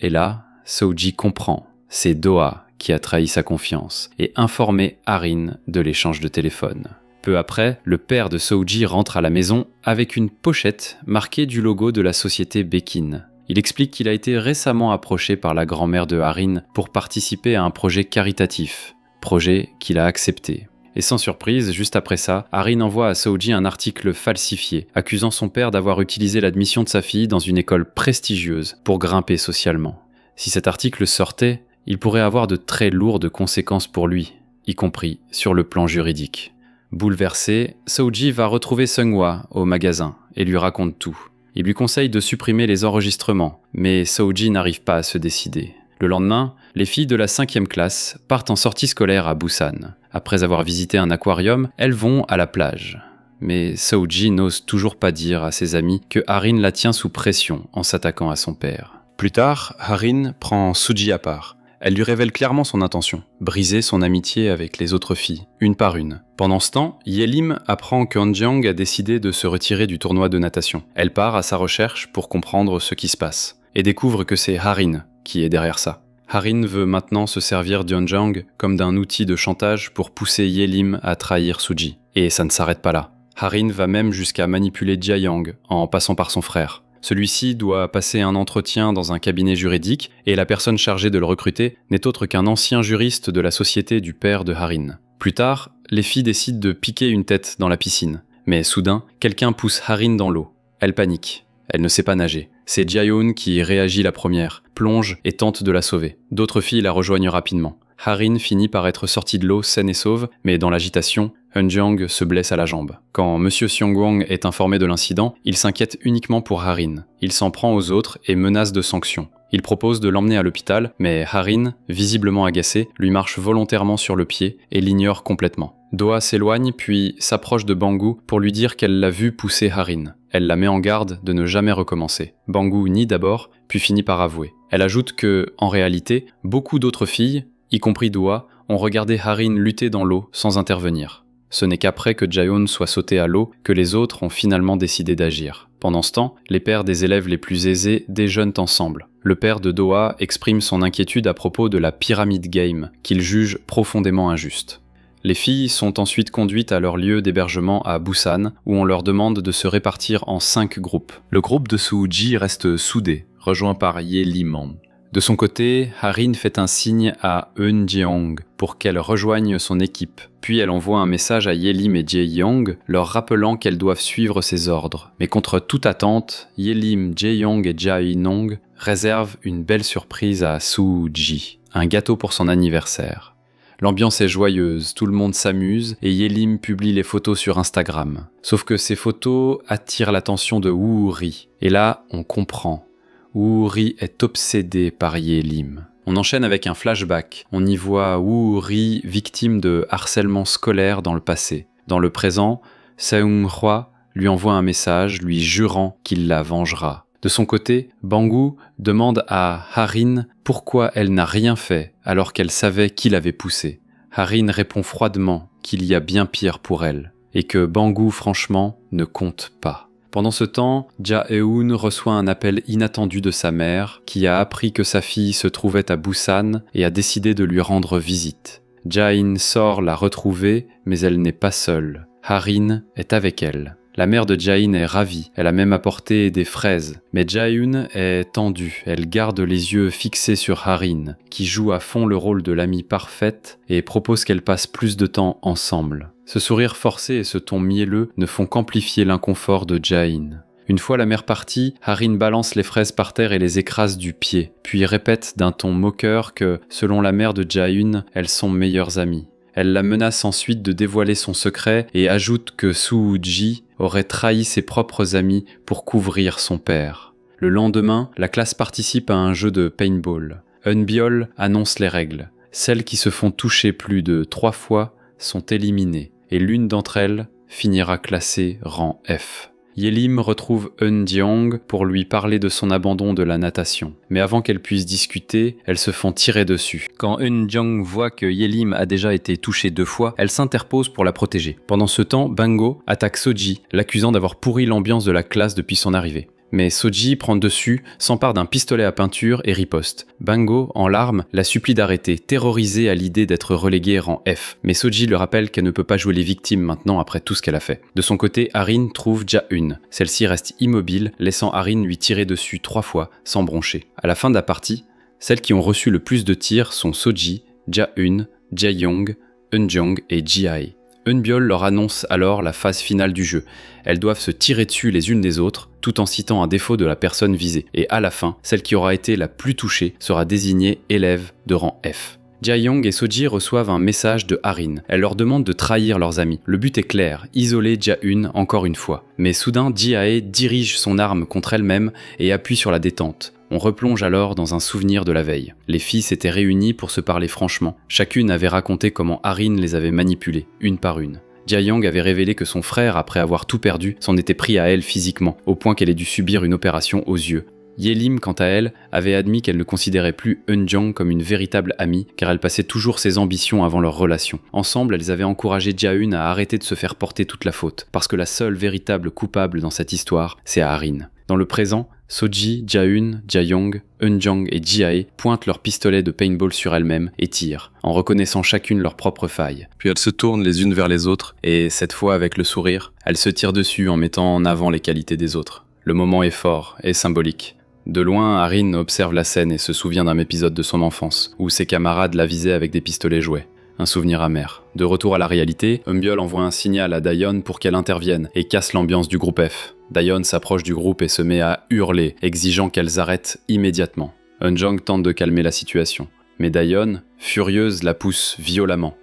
Et là, Soo-ji comprend. C'est Doha qui a trahi sa confiance et informé Harin de l'échange de téléphone. Peu après, le père de Soo-ji rentre à la maison avec une pochette marquée du logo de la société Bekin. Il explique qu'il a été récemment approché par la grand-mère de Harin pour participer à un projet caritatif, projet qu'il a accepté. Et sans surprise, juste après ça, Harin envoie à Soo-ji un article falsifié, accusant son père d'avoir utilisé l'admission de sa fille dans une école prestigieuse pour grimper socialement. Si cet article sortait, il pourrait avoir de très lourdes conséquences pour lui, y compris sur le plan juridique. Bouleversé, Soo-ji va retrouver Seung-hwa au magasin et lui raconte tout. Il lui conseille de supprimer les enregistrements, mais Soo-ji n'arrive pas à se décider. Le lendemain, les filles de la 5e classe partent en sortie scolaire à Busan. Après avoir visité un aquarium, elles vont à la plage. Mais Soo-ji n'ose toujours pas dire à ses amis que Harin la tient sous pression en s'attaquant à son père. Plus tard, Harin prend Soo-ji à part. Elle lui révèle clairement son intention, briser son amitié avec les autres filles, une par une. Pendant ce temps, Yelim apprend que Eun-jeong a décidé de se retirer du tournoi de natation. Elle part à sa recherche pour comprendre ce qui se passe, et découvre que c'est Harin qui est derrière ça. Harin veut maintenant se servir d'Eun-jeong comme d'un outil de chantage pour pousser Yelim à trahir Soo-ji. Et ça ne s'arrête pas là. Harin va même jusqu'à manipuler Jae-young en passant par son frère. Celui-ci doit passer un entretien dans un cabinet juridique et la personne chargée de le recruter n'est autre qu'un ancien juriste de la société du père de Harin. Plus tard, les filles décident de piquer une tête dans la piscine. Mais soudain, quelqu'un pousse Harin dans l'eau. Elle panique. Elle ne sait pas nager. C'est Jae-yoon qui réagit la première, plonge et tente de la sauver. D'autres filles la rejoignent rapidement. Harin finit par être sortie de l'eau saine et sauve, mais dans l'agitation, Eun-jeong se blesse à la jambe. Quand Monsieur Seung-hwang est informé de l'incident, il s'inquiète uniquement pour Harin. Il s'en prend aux autres et menace de sanctions. Il propose de l'emmener à l'hôpital, mais Harin, visiblement agacée, lui marche volontairement sur le pied et l'ignore complètement. Doha s'éloigne puis s'approche de Banggu pour lui dire qu'elle l'a vu pousser Harin. Elle la met en garde de ne jamais recommencer. Bangu nie d'abord, puis finit par avouer. Elle ajoute que, en réalité, beaucoup d'autres filles, y compris Doa, ont regardé Harin lutter dans l'eau sans intervenir. Ce n'est qu'après que Jaehoon soit sauté à l'eau que les autres ont finalement décidé d'agir. Pendant ce temps, les pères des élèves les plus aisés déjeunent ensemble. Le père de Doa exprime son inquiétude à propos de la Pyramid Game, qu'il juge profondément injuste. Les filles sont ensuite conduites à leur lieu d'hébergement à Busan, où on leur demande de se répartir en 5 groupes. Le groupe de Soo-ji reste soudé, rejoint par Ye Lim. De son côté, Harin fait un signe à Eun-jeong pour qu'elle rejoigne son équipe. Puis elle envoie un message à Yelim et Jae-young, leur rappelant qu'elles doivent suivre ses ordres. Mais contre toute attente, Yelim, Jae-young et Jae-nong réservent une belle surprise à Soo-ji, un gâteau pour son anniversaire. L'ambiance est joyeuse, tout le monde s'amuse et Yelim publie les photos sur Instagram. Sauf que ces photos attirent l'attention de Woo-ri. Et là, on comprend. Woo-ri est obsédé par Yelim. On enchaîne avec un flashback. On y voit Woo-ri victime de harcèlement scolaire dans le passé. Dans le présent, Seung-hwa lui envoie un message lui jurant qu'il la vengera. De son côté, Bangu demande à Harin pourquoi elle n'a rien fait alors qu'elle savait qui l'avait poussée. Harin répond froidement qu'il y a bien pire pour elle et que Bangu franchement ne compte pas. Pendant ce temps, Jae-hoon reçoit un appel inattendu de sa mère qui a appris que sa fille se trouvait à Busan et a décidé de lui rendre visite. Jae-in sort la retrouver, mais elle n'est pas seule. Harin est avec elle. La mère de Jae-in est ravie, elle a même apporté des fraises. Mais Jae-hoon est tendue, elle garde les yeux fixés sur Harin, qui joue à fond le rôle de l'amie parfaite et propose qu'elles passent plus de temps ensemble. Ce sourire forcé et ce ton mielleux ne font qu'amplifier l'inconfort de Jae-in. Une fois la mère partie, Harin balance les fraises par terre et les écrase du pied, puis répète d'un ton moqueur que, selon la mère de Jae-hoon, elles sont meilleures amies. Elle la menace ensuite de dévoiler son secret et ajoute que Soo-ji aurait trahi ses propres amis pour couvrir son père. Le lendemain, la classe participe à un jeu de paintball. Eunbiol annonce les règles. Celles qui se font toucher plus de 3 fois sont éliminées, et l'une d'entre elles finira classée rang F. Yelim retrouve Eun-jeong pour lui parler de son abandon de la natation. Mais avant qu'elle puisse discuter, elles se font tirer dessus. Quand Eun-jeong voit que Yelim a déjà été touchée 2 fois, elle s'interpose pour la protéger. Pendant ce temps, Bango attaque Soji, l'accusant d'avoir pourri l'ambiance de la classe depuis son arrivée. Mais Soji prend dessus, s'empare d'un pistolet à peinture et riposte. Bango, en larmes, la supplie d'arrêter, terrorisée à l'idée d'être reléguée rang F. Mais Soji lui rappelle qu'elle ne peut pas jouer les victimes maintenant après tout ce qu'elle a fait. De son côté, Harin trouve Jae-hoon. Celle-ci reste immobile, laissant Harin lui tirer dessus 3 fois, sans broncher. À la fin de la partie, celles qui ont reçu le plus de tirs sont Soji, Jae-hoon, Jae-young, Eun-jeong et Ji-ae. Eunbiol leur annonce alors la phase finale du jeu. Elles doivent se tirer dessus les unes des autres, tout en citant un défaut de la personne visée. Et à la fin, celle qui aura été la plus touchée sera désignée élève de rang F. Jae-young et Soji reçoivent un message de Harin. Elle leur demande de trahir leurs amis. Le but est clair, isoler Jae-hoon encore une fois. Mais soudain, Ji-ae dirige son arme contre elle-même et appuie sur la détente. On replonge alors dans un souvenir de la veille. Les filles s'étaient réunies pour se parler franchement. Chacune avait raconté comment Harin les avait manipulées, une par une. Jae-young avait révélé que son frère, après avoir tout perdu, s'en était pris à elle physiquement, au point qu'elle ait dû subir une opération aux yeux. Yelim, quant à elle, avait admis qu'elle ne considérait plus Eun-jeong comme une véritable amie, car elle passait toujours ses ambitions avant leur relation. Ensemble, elles avaient encouragé Jae-hoon à arrêter de se faire porter toute la faute, parce que la seule véritable coupable dans cette histoire, c'est Harin. Dans le présent, Soji, Jae-hoon, Jae-young, Eun-jeong et Ji-ae pointent leurs pistolets de paintball sur elles-mêmes et tirent, en reconnaissant chacune leur propre faille. Puis elles se tournent les unes vers les autres, et cette fois avec le sourire, elles se tirent dessus en mettant en avant les qualités des autres. Le moment est fort et symbolique. De loin, Harin observe la scène et se souvient d'un épisode de son enfance, où ses camarades la visaient avec des pistolets jouets. Un souvenir amer. De retour à la réalité, Eunbiol envoie un signal à Daeyeon pour qu'elle intervienne et casse l'ambiance du groupe F. Daeyeon s'approche du groupe et se met à hurler, exigeant qu'elles arrêtent immédiatement. Eun-jeong tente de calmer la situation, mais Daeyeon, furieuse, la pousse violemment.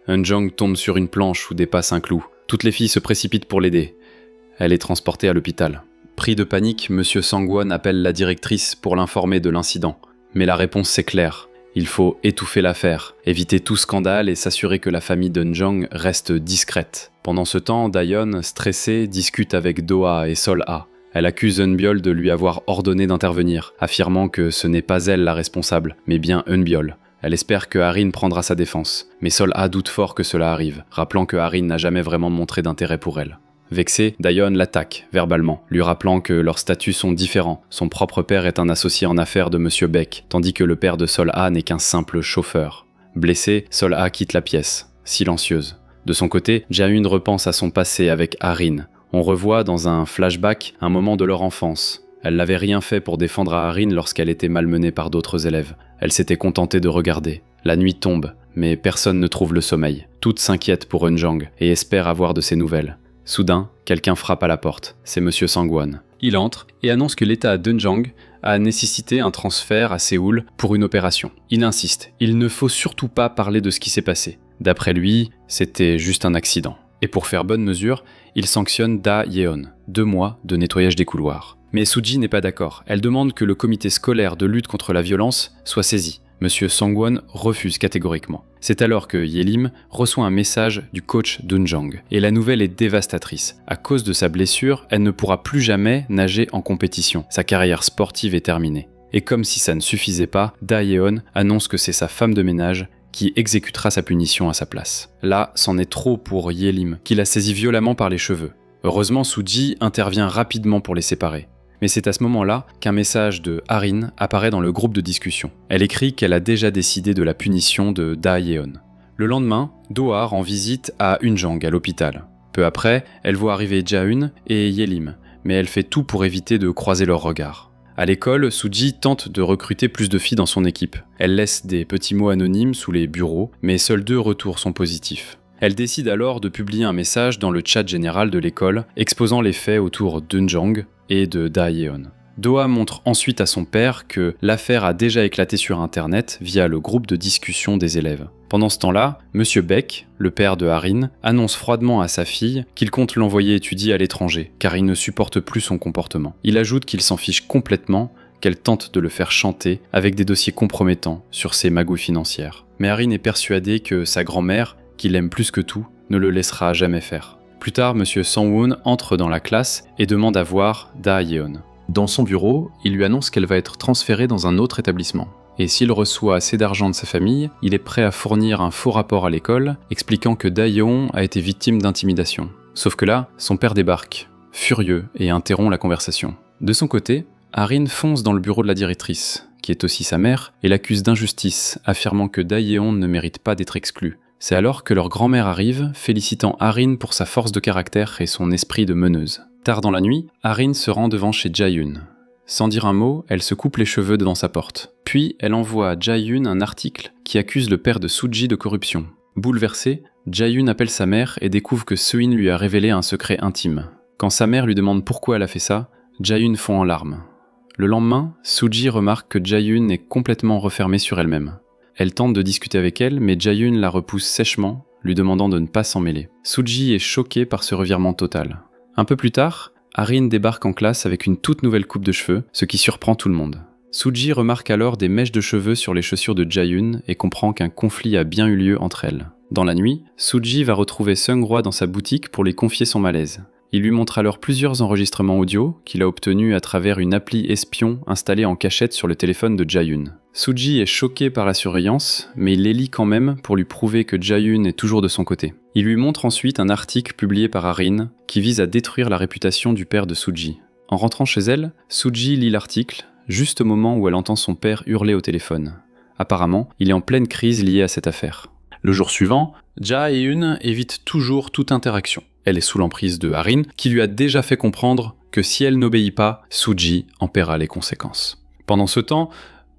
Eun-jeong tombe sur une planche où dépasse un clou. Toutes les filles se précipitent pour l'aider. Elle est transportée à l'hôpital. Pris de panique, Monsieur Sangwon appelle la directrice pour l'informer de l'incident. Mais la réponse c'est clair. Il faut étouffer l'affaire, éviter tout scandale et s'assurer que la famille d'Eun-jeong reste discrète. Pendant ce temps, Dayeon, stressée, discute avec Doa et Sol-A. Elle accuse Eunbiol de lui avoir ordonné d'intervenir, affirmant que ce n'est pas elle la responsable, mais bien Eunbiol. Elle espère que Harin prendra sa défense, mais Sol-A doute fort que cela arrive, rappelant que Harin n'a jamais vraiment montré d'intérêt pour elle. Vexée, Dayeon l'attaque, verbalement, lui rappelant que leurs statuts sont différents. Son propre père est un associé en affaires de Monsieur Beck, tandis que le père de Sol-A n'est qu'un simple chauffeur. Blessée, Sol-A quitte la pièce, silencieuse. De son côté, Ja-eun repense à son passé avec Harin. On revoit dans un flashback un moment de leur enfance. Elle n'avait rien fait pour défendre Harin lorsqu'elle était malmenée par d'autres élèves. Elle s'était contentée de regarder. La nuit tombe, mais personne ne trouve le sommeil. Toutes s'inquiètent pour Eunjang et espèrent avoir de ses nouvelles. Soudain, quelqu'un frappe à la porte. C'est Monsieur Sangwon. Il entre et annonce que l'État d'Eunjang a nécessité un transfert à Séoul pour une opération. Il insiste, il ne faut surtout pas parler de ce qui s'est passé. D'après lui, c'était juste un accident. Et pour faire bonne mesure, il sanctionne Da Yeon, 2 mois de nettoyage des couloirs. Mais Suji n'est pas d'accord. Elle demande que le comité scolaire de lutte contre la violence soit saisi. Monsieur Sangwon refuse catégoriquement. C'est alors que Yelim reçoit un message du coach d'Eunjang. Et la nouvelle est dévastatrice. À cause de sa blessure, elle ne pourra plus jamais nager en compétition. Sa carrière sportive est terminée. Et comme si ça ne suffisait pas, Da Yeon annonce que c'est sa femme de ménage qui exécutera sa punition à sa place. Là, c'en est trop pour Yelim, qui la saisit violemment par les cheveux. Heureusement, Suji intervient rapidement pour les séparer. Mais c'est à ce moment-là qu'un message de Harin apparaît dans le groupe de discussion. Elle écrit qu'elle a déjà décidé de la punition de Da Yeon. Le lendemain, Doa rend visite à Eunjang à l'hôpital. Peu après, elle voit arriver Ja-eun et Yelim, mais elle fait tout pour éviter de croiser leurs regards. À l'école, Suji tente de recruter plus de filles dans son équipe. Elle laisse des petits mots anonymes sous les bureaux, mais seuls 2 retours sont positifs. Elle décide alors de publier un message dans le chat général de l'école, exposant les faits autour d'Eunjang et de Da Yeon. Doa montre ensuite à son père que l'affaire a déjà éclaté sur internet via le groupe de discussion des élèves. Pendant ce temps-là, Monsieur Beck, le père de Harin, annonce froidement à sa fille qu'il compte l'envoyer étudier à l'étranger, car il ne supporte plus son comportement. Il ajoute qu'il s'en fiche complètement, qu'elle tente de le faire chanter avec des dossiers compromettants sur ses magouilles financières. Mais Harin est persuadé que sa grand-mère, qu'il aime plus que tout, ne le laissera jamais faire. Plus tard, Monsieur Sangwon entre dans la classe et demande à voir Da Yeon. Dans son bureau, il lui annonce qu'elle va être transférée dans un autre établissement. Et s'il reçoit assez d'argent de sa famille, il est prêt à fournir un faux rapport à l'école, expliquant que Da Yeon a été victime d'intimidation. Sauf que là, son père débarque, furieux, et interrompt la conversation. De son côté, Harin fonce dans le bureau de la directrice, qui est aussi sa mère, et l'accuse d'injustice, affirmant que Da Yeon ne mérite pas d'être exclue. C'est alors que leur grand-mère arrive, félicitant Harin pour sa force de caractère et son esprit de meneuse. Tard dans la nuit, Harin se rend devant chez Ja-eun. Sans dire un mot, elle se coupe les cheveux devant sa porte. Puis, elle envoie à Ja-eun un article qui accuse le père de Suji de corruption. Bouleversée, Ja-eun appelle sa mère et découvre que Seoin lui a révélé un secret intime. Quand sa mère lui demande pourquoi elle a fait ça, Ja-eun fond en larmes. Le lendemain, Suji remarque que Ja-eun est complètement refermée sur elle-même. Elle tente de discuter avec elle, mais Ja-eun la repousse sèchement, lui demandant de ne pas s'en mêler. Suji est choquée par ce revirement total. Un peu plus tard, Harin débarque en classe avec une toute nouvelle coupe de cheveux, ce qui surprend tout le monde. Suji remarque alors des mèches de cheveux sur les chaussures de Ja-eun et comprend qu'un conflit a bien eu lieu entre elles. Dans la nuit, Suji va retrouver Seung-hwa dans sa boutique pour lui confier son malaise. Il lui montre alors plusieurs enregistrements audio qu'il a obtenus à travers une appli espion installée en cachette sur le téléphone de Ja-eun. Suji est choqué par la surveillance, mais il les lit quand même pour lui prouver que Ja-eun est toujours de son côté. Il lui montre ensuite un article publié par Harin qui vise à détruire la réputation du père de Suji. En rentrant chez elle, Suji lit l'article, juste au moment où elle entend son père hurler au téléphone. Apparemment, il est en pleine crise liée à cette affaire. Le jour suivant, Ja-eun évite toujours toute interaction. Elle est sous l'emprise de Harin, qui lui a déjà fait comprendre que si elle n'obéit pas, Suji en paiera les conséquences. Pendant ce temps,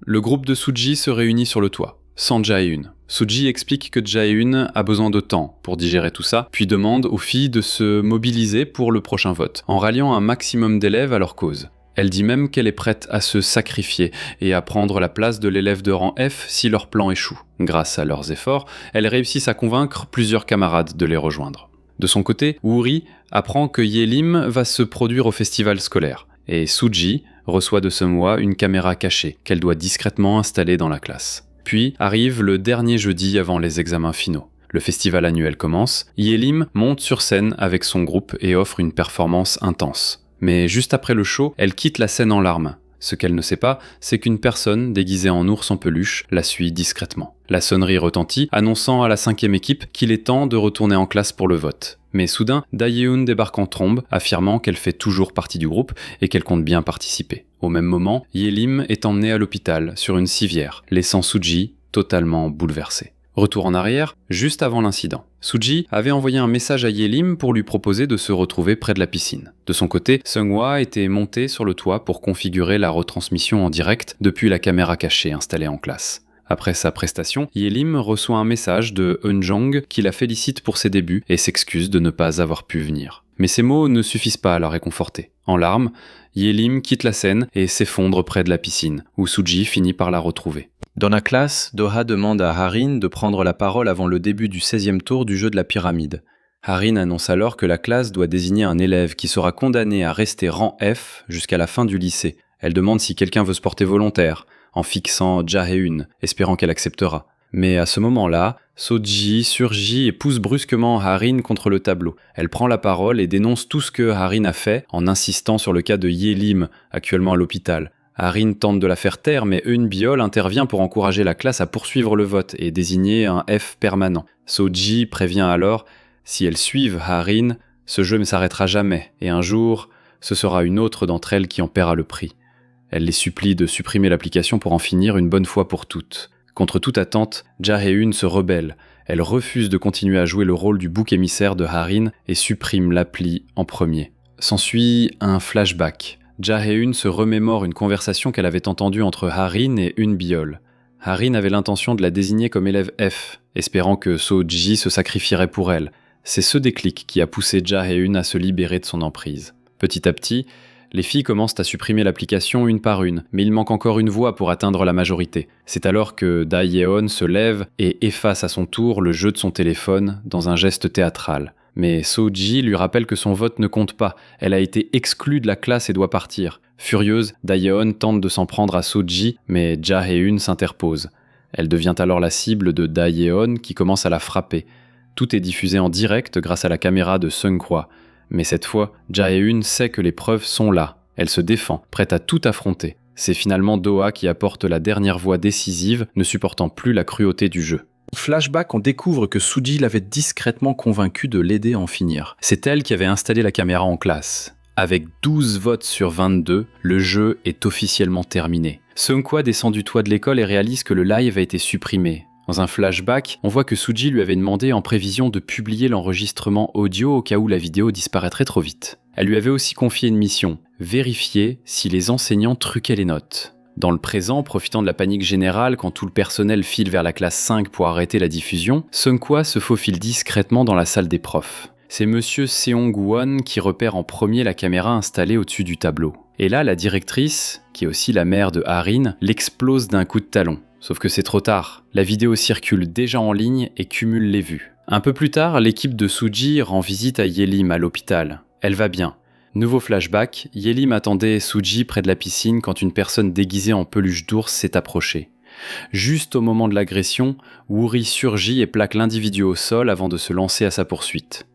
le groupe de Suji se réunit sur le toit, sans Ja-eun. Suji explique que Ja-eun a besoin de temps pour digérer tout ça, puis demande aux filles de se mobiliser pour le prochain vote, en ralliant un maximum d'élèves à leur cause. Elle dit même qu'elle est prête à se sacrifier et à prendre la place de l'élève de rang F si leur plan échoue. Grâce à leurs efforts, elles réussissent à convaincre plusieurs camarades de les rejoindre. De son côté, Woori apprend que Yelim va se produire au festival scolaire, et Suji reçoit de Seung-hwa une caméra cachée qu'elle doit discrètement installer dans la classe. Puis arrive le dernier jeudi avant les examens finaux. Le festival annuel commence, Yelim monte sur scène avec son groupe et offre une performance intense. Mais juste après le show, elle quitte la scène en larmes. Ce qu'elle ne sait pas, c'est qu'une personne déguisée en ours en peluche la suit discrètement. La sonnerie retentit, annonçant à la 5e équipe qu'il est temps de retourner en classe pour le vote. Mais soudain, Dae-eun débarque en trombe, affirmant qu'elle fait toujours partie du groupe et qu'elle compte bien participer. Au même moment, Yelim est emmenée à l'hôpital sur une civière, laissant Suji totalement bouleversée. Retour en arrière, juste avant l'incident. Suji avait envoyé un message à Yelim pour lui proposer de se retrouver près de la piscine. De son côté, Seung-hwa était monté sur le toit pour configurer la retransmission en direct depuis la caméra cachée installée en classe. Après sa prestation, Yelim reçoit un message de Eun-jong qui la félicite pour ses débuts et s'excuse de ne pas avoir pu venir. Mais ces mots ne suffisent pas à la réconforter. En larmes, Yelim quitte la scène et s'effondre près de la piscine, où Suji finit par la retrouver. Dans la classe, Doha demande à Harin de prendre la parole avant le début du 16e tour du jeu de la pyramide. Harin annonce alors que la classe doit désigner un élève qui sera condamné à rester rang F jusqu'à la fin du lycée. Elle demande si quelqu'un veut se porter volontaire, en fixant Jae-eun, espérant qu'elle acceptera. Mais à ce moment-là, Soji surgit et pousse brusquement Harin contre le tableau. Elle prend la parole et dénonce tout ce que Harin a fait en insistant sur le cas de Yelim, actuellement à l'hôpital. Harin tente de la faire taire, mais Eun-biol intervient pour encourager la classe à poursuivre le vote et désigner un F permanent. Soji prévient alors, si elles suivent Harin, ce jeu ne s'arrêtera jamais, et un jour, ce sera une autre d'entre elles qui en paiera le prix. Elle les supplie de supprimer l'application pour en finir une bonne fois pour toutes. Contre toute attente, Jae-eun se rebelle. Elle refuse de continuer à jouer le rôle du bouc émissaire de Harin et supprime l'appli en premier. S'ensuit un flashback. Jae-eun se remémore une conversation qu'elle avait entendue entre Harin et Eun-biol. Harin avait l'intention de la désigner comme élève F, espérant que So-ji se sacrifierait pour elle. C'est ce déclic qui a poussé Jae-eun à se libérer de son emprise. Petit à petit, les filles commencent à supprimer l'application une par une, mais il manque encore une voix pour atteindre la majorité. C'est alors que Dae-yeon se lève et efface à son tour le jeu de son téléphone dans un geste théâtral. Mais So-ji lui rappelle que son vote ne compte pas, elle a été exclue de la classe et doit partir. Furieuse, Dae-yeon tente de s'en prendre à So-ji, mais Jae-eun s'interpose. Elle devient alors la cible de Dae-yeon qui commence à la frapper. Tout est diffusé en direct grâce à la caméra de Seung-hwa. Mais cette fois, Jae-eun sait que les preuves sont là. Elle se défend, prête à tout affronter. C'est finalement Doha qui apporte la dernière voix décisive, ne supportant plus la cruauté du jeu. Flashback, on découvre que Suji l'avait discrètement convaincue de l'aider à en finir. C'est elle qui avait installé la caméra en classe. Avec 12 votes sur 22, le jeu est officiellement terminé. Seung-hwa descend du toit de l'école et réalise que le live a été supprimé. Dans un flashback, on voit que Suji lui avait demandé en prévision de publier l'enregistrement audio au cas où la vidéo disparaîtrait trop vite. Elle lui avait aussi confié une mission, vérifier si les enseignants truquaient les notes. Dans le présent, profitant de la panique générale quand tout le personnel file vers la classe 5 pour arrêter la diffusion, Seung-hwa se faufile discrètement dans la salle des profs. C'est monsieur Seong-won qui repère en premier la caméra installée au-dessus du tableau. Et là, la directrice, qui est aussi la mère de Harin, l'explose d'un coup de talon. Sauf que c'est trop tard, la vidéo circule déjà en ligne et cumule les vues. Un peu plus tard, l'équipe de Suji rend visite à Yelim à l'hôpital. Elle va bien. Nouveau flashback, Yelim attendait Suji près de la piscine quand une personne déguisée en peluche d'ours s'est approchée. Juste au moment de l'agression, Wuri surgit et plaque l'individu au sol avant de se lancer à sa poursuite.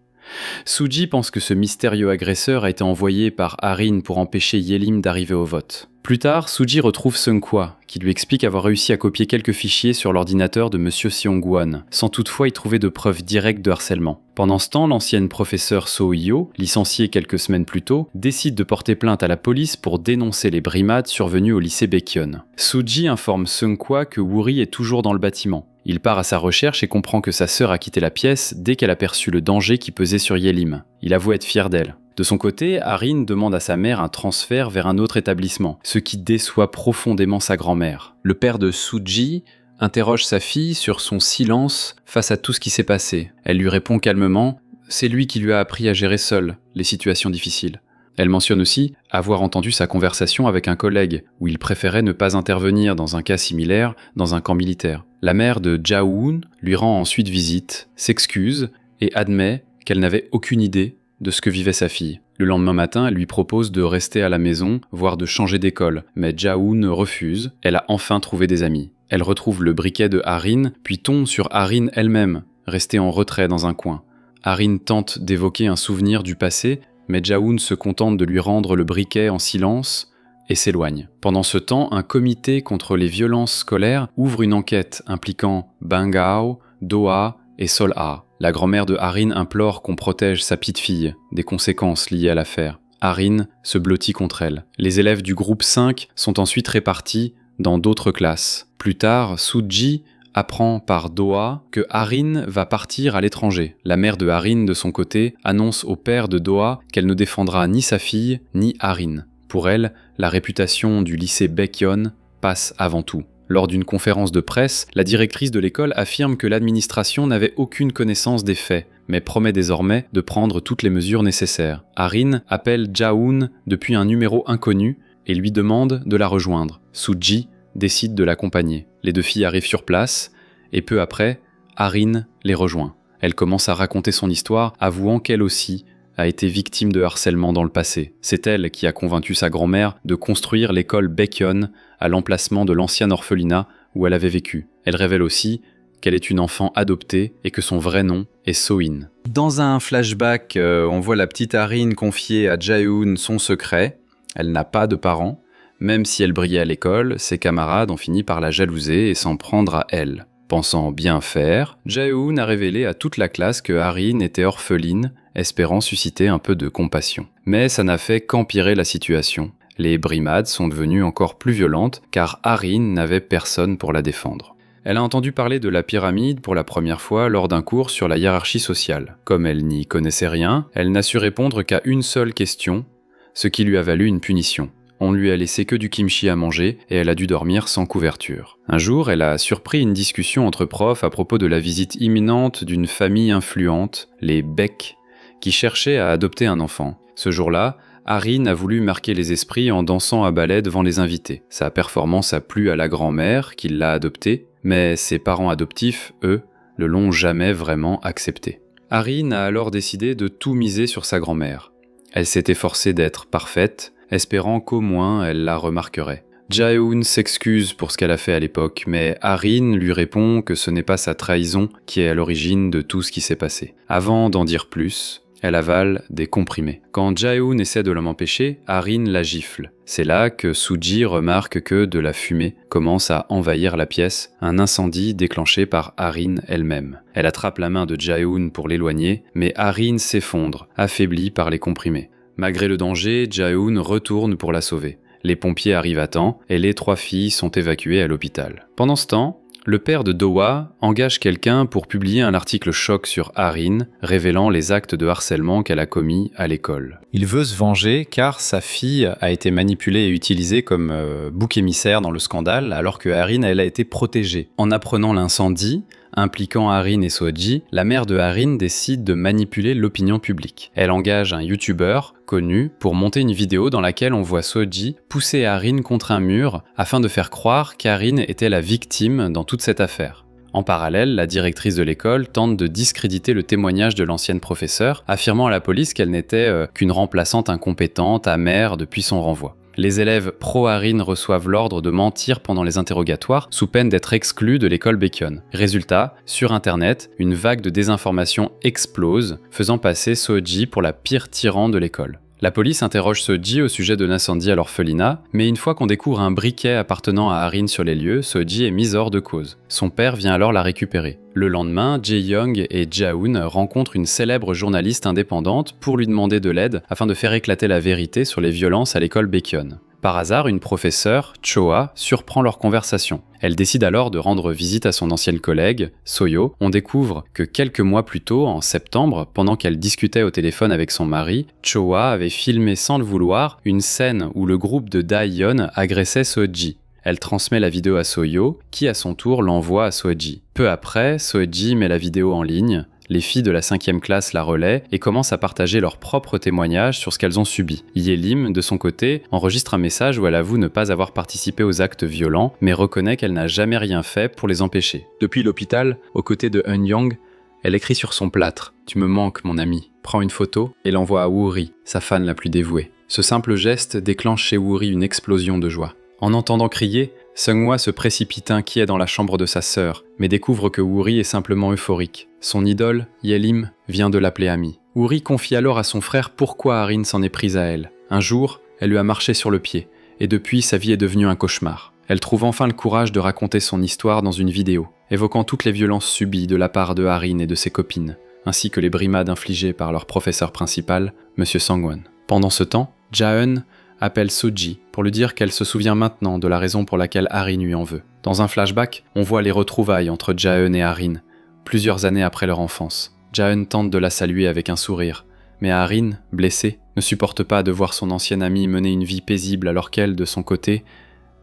Suji pense que ce mystérieux agresseur a été envoyé par Harin pour empêcher Yelim d'arriver au vote. Plus tard, Suji retrouve Seung-hwa, qui lui explique avoir réussi à copier quelques fichiers sur l'ordinateur de Monsieur Seong-won, sans toutefois y trouver de preuves directes de harcèlement. Pendant ce temps, l'ancienne professeure So-hyo, licenciée quelques semaines plus tôt, décide de porter plainte à la police pour dénoncer les brimades survenues au lycée Baekhyun. Suji informe Seung-hwa que Wuri est toujours dans le bâtiment. Il part à sa recherche et comprend que sa sœur a quitté la pièce dès qu'elle a perçu le danger qui pesait sur Yelim. Il avoue être fier d'elle. De son côté, Harin demande à sa mère un transfert vers un autre établissement, ce qui déçoit profondément sa grand-mère. Le père de Suji interroge sa fille sur son silence face à tout ce qui s'est passé. Elle lui répond calmement « C'est lui qui lui a appris à gérer seul les situations difficiles ». Elle mentionne aussi avoir entendu sa conversation avec un collègue, où il préférait ne pas intervenir dans un cas similaire dans un camp militaire. La mère de Ja-woon lui rend ensuite visite, s'excuse et admet qu'elle n'avait aucune idée de ce que vivait sa fille. Le lendemain matin, elle lui propose de rester à la maison, voire de changer d'école, mais Ja-woon refuse, elle a enfin trouvé des amis. Elle retrouve le briquet de Harin, puis tombe sur Harin elle-même, resté en retrait dans un coin. Arin tente d'évoquer un souvenir du passé, mais Jaehoon se contente de lui rendre le briquet en silence et s'éloigne. Pendant ce temps, un comité contre les violences scolaires ouvre une enquête impliquant Bangao, Doha et Sol-ha. La grand-mère de Arin implore qu'on protège sa petite fille des conséquences liées à l'affaire. Arin se blottit contre elle. Les élèves du groupe 5 sont ensuite répartis dans d'autres classes. Plus tard, Soo-ji apprend par Doha que Arin va partir à l'étranger. La mère de Arin, de son côté, annonce au père de Doha qu'elle ne défendra ni sa fille ni Arin. Pour elle, la réputation du lycée Baekhyun passe avant tout. Lors d'une conférence de presse, la directrice de l'école affirme que l'administration n'avait aucune connaissance des faits, mais promet désormais de prendre toutes les mesures nécessaires. Arin appelle Jaehoon depuis un numéro inconnu et lui demande de la rejoindre. Soo-ji décide de l'accompagner. Les deux filles arrivent sur place, et peu après, Arin les rejoint. Elle commence à raconter son histoire, avouant qu'elle aussi a été victime de harcèlement dans le passé. C'est elle qui a convaincu sa grand-mère de construire l'école Baekhyun à l'emplacement de l'ancien orphelinat où elle avait vécu. Elle révèle aussi qu'elle est une enfant adoptée et que son vrai nom est So-in. Dans un flashback, on voit la petite Arin confier à Jaehoon son secret. Elle n'a pas de parents. Même si elle brillait à l'école, ses camarades ont fini par la jalouser et s'en prendre à elle. Pensant bien faire, Jaehoon a révélé à toute la classe que Arin était orpheline, espérant susciter un peu de compassion. Mais ça n'a fait qu'empirer la situation. Les brimades sont devenues encore plus violentes car Arin n'avait personne pour la défendre. Elle a entendu parler de la pyramide pour la première fois lors d'un cours sur la hiérarchie sociale. Comme elle n'y connaissait rien, elle n'a su répondre qu'à une seule question, ce qui lui a valu une punition. On lui a laissé que du kimchi à manger et elle a dû dormir sans couverture. Un jour, elle a surpris une discussion entre profs à propos de la visite imminente d'une famille influente, les Baek, qui cherchait à adopter un enfant. Ce jour-là, Arin a voulu marquer les esprits en dansant à ballet devant les invités. Sa performance a plu à la grand-mère qui l'a adoptée, mais ses parents adoptifs, eux, ne l'ont jamais vraiment accepté. Arin a alors décidé de tout miser sur sa grand-mère. Elle s'est efforcée d'être parfaite, espérant qu'au moins elle la remarquerait. Jaehoon s'excuse pour ce qu'elle a fait à l'époque, mais Arin lui répond que ce n'est pas sa trahison qui est à l'origine de tout ce qui s'est passé. Avant d'en dire plus, elle avale des comprimés. Quand Jaehoon essaie de l'en empêcher, Arin la gifle. C'est là que Soo-ji remarque que de la fumée commence à envahir la pièce, un incendie déclenché par Arin elle-même. Elle attrape la main de Jaehoon pour l'éloigner, mais Arin s'effondre, affaiblie par les comprimés. Malgré le danger, Jaehoon retourne pour la sauver. Les pompiers arrivent à temps et les 3 filles sont évacuées à l'hôpital. Pendant ce temps, le père de Doha engage quelqu'un pour publier un article choc sur Arin, révélant les actes de harcèlement qu'elle a commis à l'école. Il veut se venger car sa fille a été manipulée et utilisée comme bouc émissaire dans le scandale, alors que Arin, elle, a été protégée. En apprenant l'incendie, impliquant Arin et Soo-ji, la mère de Arin décide de manipuler l'opinion publique. Elle engage un youtubeur connu pour monter une vidéo dans laquelle on voit Soo-ji pousser Arin contre un mur afin de faire croire qu'Arin était la victime dans toute cette affaire. En parallèle, la directrice de l'école tente de discréditer le témoignage de l'ancienne professeure, affirmant à la police qu'elle n'était qu'une remplaçante incompétente, amère depuis son renvoi. Les élèves pro-Arin reçoivent l'ordre de mentir pendant les interrogatoires sous peine d'être exclus de l'école Baekhyun. Résultat, sur internet, une vague de désinformation explose, faisant passer Soo-ji pour la pire tyran de l'école. La police interroge Soo-ji au sujet de l'incendie à l'orphelinat, mais une fois qu'on découvre un briquet appartenant à Arin sur les lieux, Soo-ji est mise hors de cause. Son père vient alors la récupérer. Le lendemain, Jae-young et Jaehoon rencontrent une célèbre journaliste indépendante pour lui demander de l'aide afin de faire éclater la vérité sur les violences à l'école Baekhyun. Par hasard, une professeure, Choa, surprend leur conversation. Elle décide alors de rendre visite à son ancienne collègue, Soyo. On découvre que quelques mois plus tôt, en septembre, pendant qu'elle discutait au téléphone avec son mari, Choa avait filmé sans le vouloir une scène où le groupe de Daeyeon agressait Soo-ji. Elle transmet la vidéo à Soyo, qui à son tour l'envoie à Soo-ji. Peu après, Soo-ji met la vidéo en ligne. Les filles de la 5e classe la relaient et commencent à partager leurs propres témoignages sur ce qu'elles ont subi. Yelim, de son côté, enregistre un message où elle avoue ne pas avoir participé aux actes violents, mais reconnaît qu'elle n'a jamais rien fait pour les empêcher. Depuis l'hôpital, aux côtés de Eun-young, elle écrit sur son plâtre « Tu me manques, mon ami ». Prend une photo et l'envoie à Woo-ri, sa fan la plus dévouée. Ce simple geste déclenche chez Woo-ri une explosion de joie. En entendant crier Seung-hwa se précipite inquiet dans la chambre de sa sœur, mais découvre que Woori est simplement euphorique. Son idole, Yelim, vient de l'appeler ami. Woori confie alors à son frère pourquoi Arin s'en est prise à elle. Un jour, elle lui a marché sur le pied, et depuis sa vie est devenue un cauchemar. Elle trouve enfin le courage de raconter son histoire dans une vidéo, évoquant toutes les violences subies de la part de Arin et de ses copines, ainsi que les brimades infligées par leur professeur principal, M. Sang-won. Pendant ce temps, Ja-eun appelle Soo-ji pour lui dire qu'elle se souvient maintenant de la raison pour laquelle Arin lui en veut. Dans un flashback, on voit les retrouvailles entre Ja-eun et Arin, plusieurs années après leur enfance. Ja-eun tente de la saluer avec un sourire, mais Arin, blessée, ne supporte pas de voir son ancienne amie mener une vie paisible alors qu'elle, de son côté,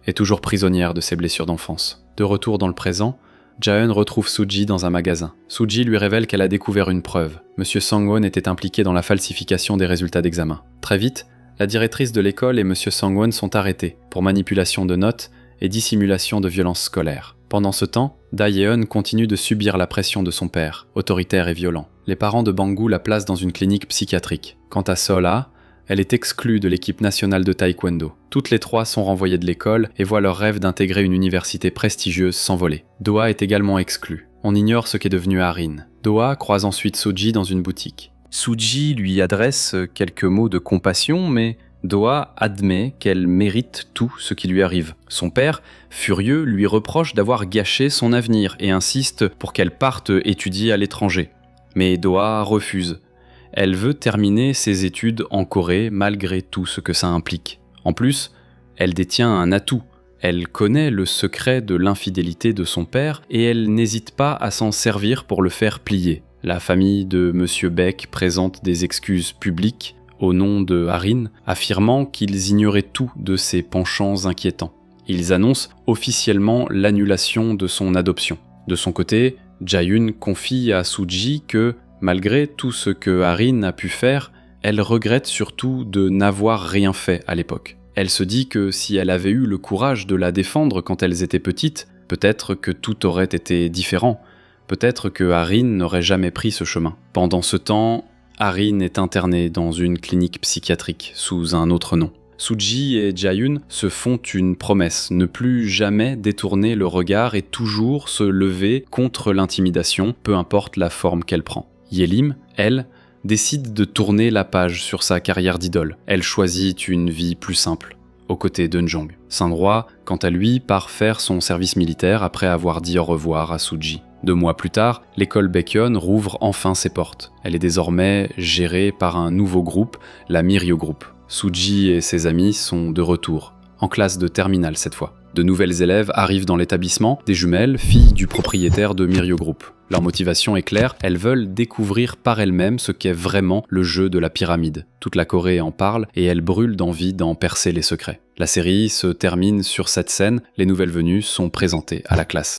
est toujours prisonnière de ses blessures d'enfance. De retour dans le présent, Ja-eun retrouve Soo-ji dans un magasin. Soo-ji lui révèle qu'elle a découvert une preuve. M. Sang-won était impliqué dans la falsification des résultats d'examen. Très vite, la directrice de l'école et M. Sang-won sont arrêtés pour manipulation de notes et dissimulation de violences scolaires. Pendant ce temps, Da-yeon continue de subir la pression de son père, autoritaire et violent. Les parents de Banggu la placent dans une clinique psychiatrique. Quant à Sol-ah, elle est exclue de l'équipe nationale de taekwondo. Toutes les trois sont renvoyées de l'école et voient leur rêve d'intégrer une université prestigieuse s'envoler. Do-ah est également exclue. On ignore ce qu'est devenu Arin. Do-ah croise ensuite Soo-ji dans une boutique. Soo-ji lui adresse quelques mots de compassion, mais Do-ah admet qu'elle mérite tout ce qui lui arrive. Son père, furieux, lui reproche d'avoir gâché son avenir et insiste pour qu'elle parte étudier à l'étranger. Mais Do-ah refuse. Elle veut terminer ses études en Corée malgré tout ce que ça implique. En plus, elle détient un atout. Elle connaît le secret de l'infidélité de son père et elle n'hésite pas à s'en servir pour le faire plier. La famille de M. Beck présente des excuses publiques au nom de Arin, affirmant qu'ils ignoraient tout de ses penchants inquiétants. Ils annoncent officiellement l'annulation de son adoption. De son côté, Ja-eun confie à Soo-ji que, malgré tout ce que Arin a pu faire, elle regrette surtout de n'avoir rien fait à l'époque. Elle se dit que si elle avait eu le courage de la défendre quand elles étaient petites, peut-être que tout aurait été différent. Peut-être que Arin n'aurait jamais pris ce chemin. Pendant ce temps, Arin est internée dans une clinique psychiatrique sous un autre nom. Soo-ji et Ja-eun se font une promesse, ne plus jamais détourner le regard et toujours se lever contre l'intimidation, peu importe la forme qu'elle prend. Yelim, elle, décide de tourner la page sur sa carrière d'idole. Elle choisit une vie plus simple, aux côtés d'Eunjong. Sang-hwa, quant à lui, part faire son service militaire après avoir dit au revoir à Soo-ji. 2 mois plus tard, l'école Baekhyun rouvre enfin ses portes. Elle est désormais gérée par un nouveau groupe, la Miryō Group. Soo-ji et ses amis sont de retour, en classe de terminale cette fois. De nouvelles élèves arrivent dans l'établissement, des jumelles, filles du propriétaire de Miryō Group. Leur motivation est claire, elles veulent découvrir par elles-mêmes ce qu'est vraiment le jeu de la pyramide. Toute la Corée en parle et elles brûlent d'envie d'en percer les secrets. La série se termine sur cette scène, les nouvelles venues sont présentées à la classe.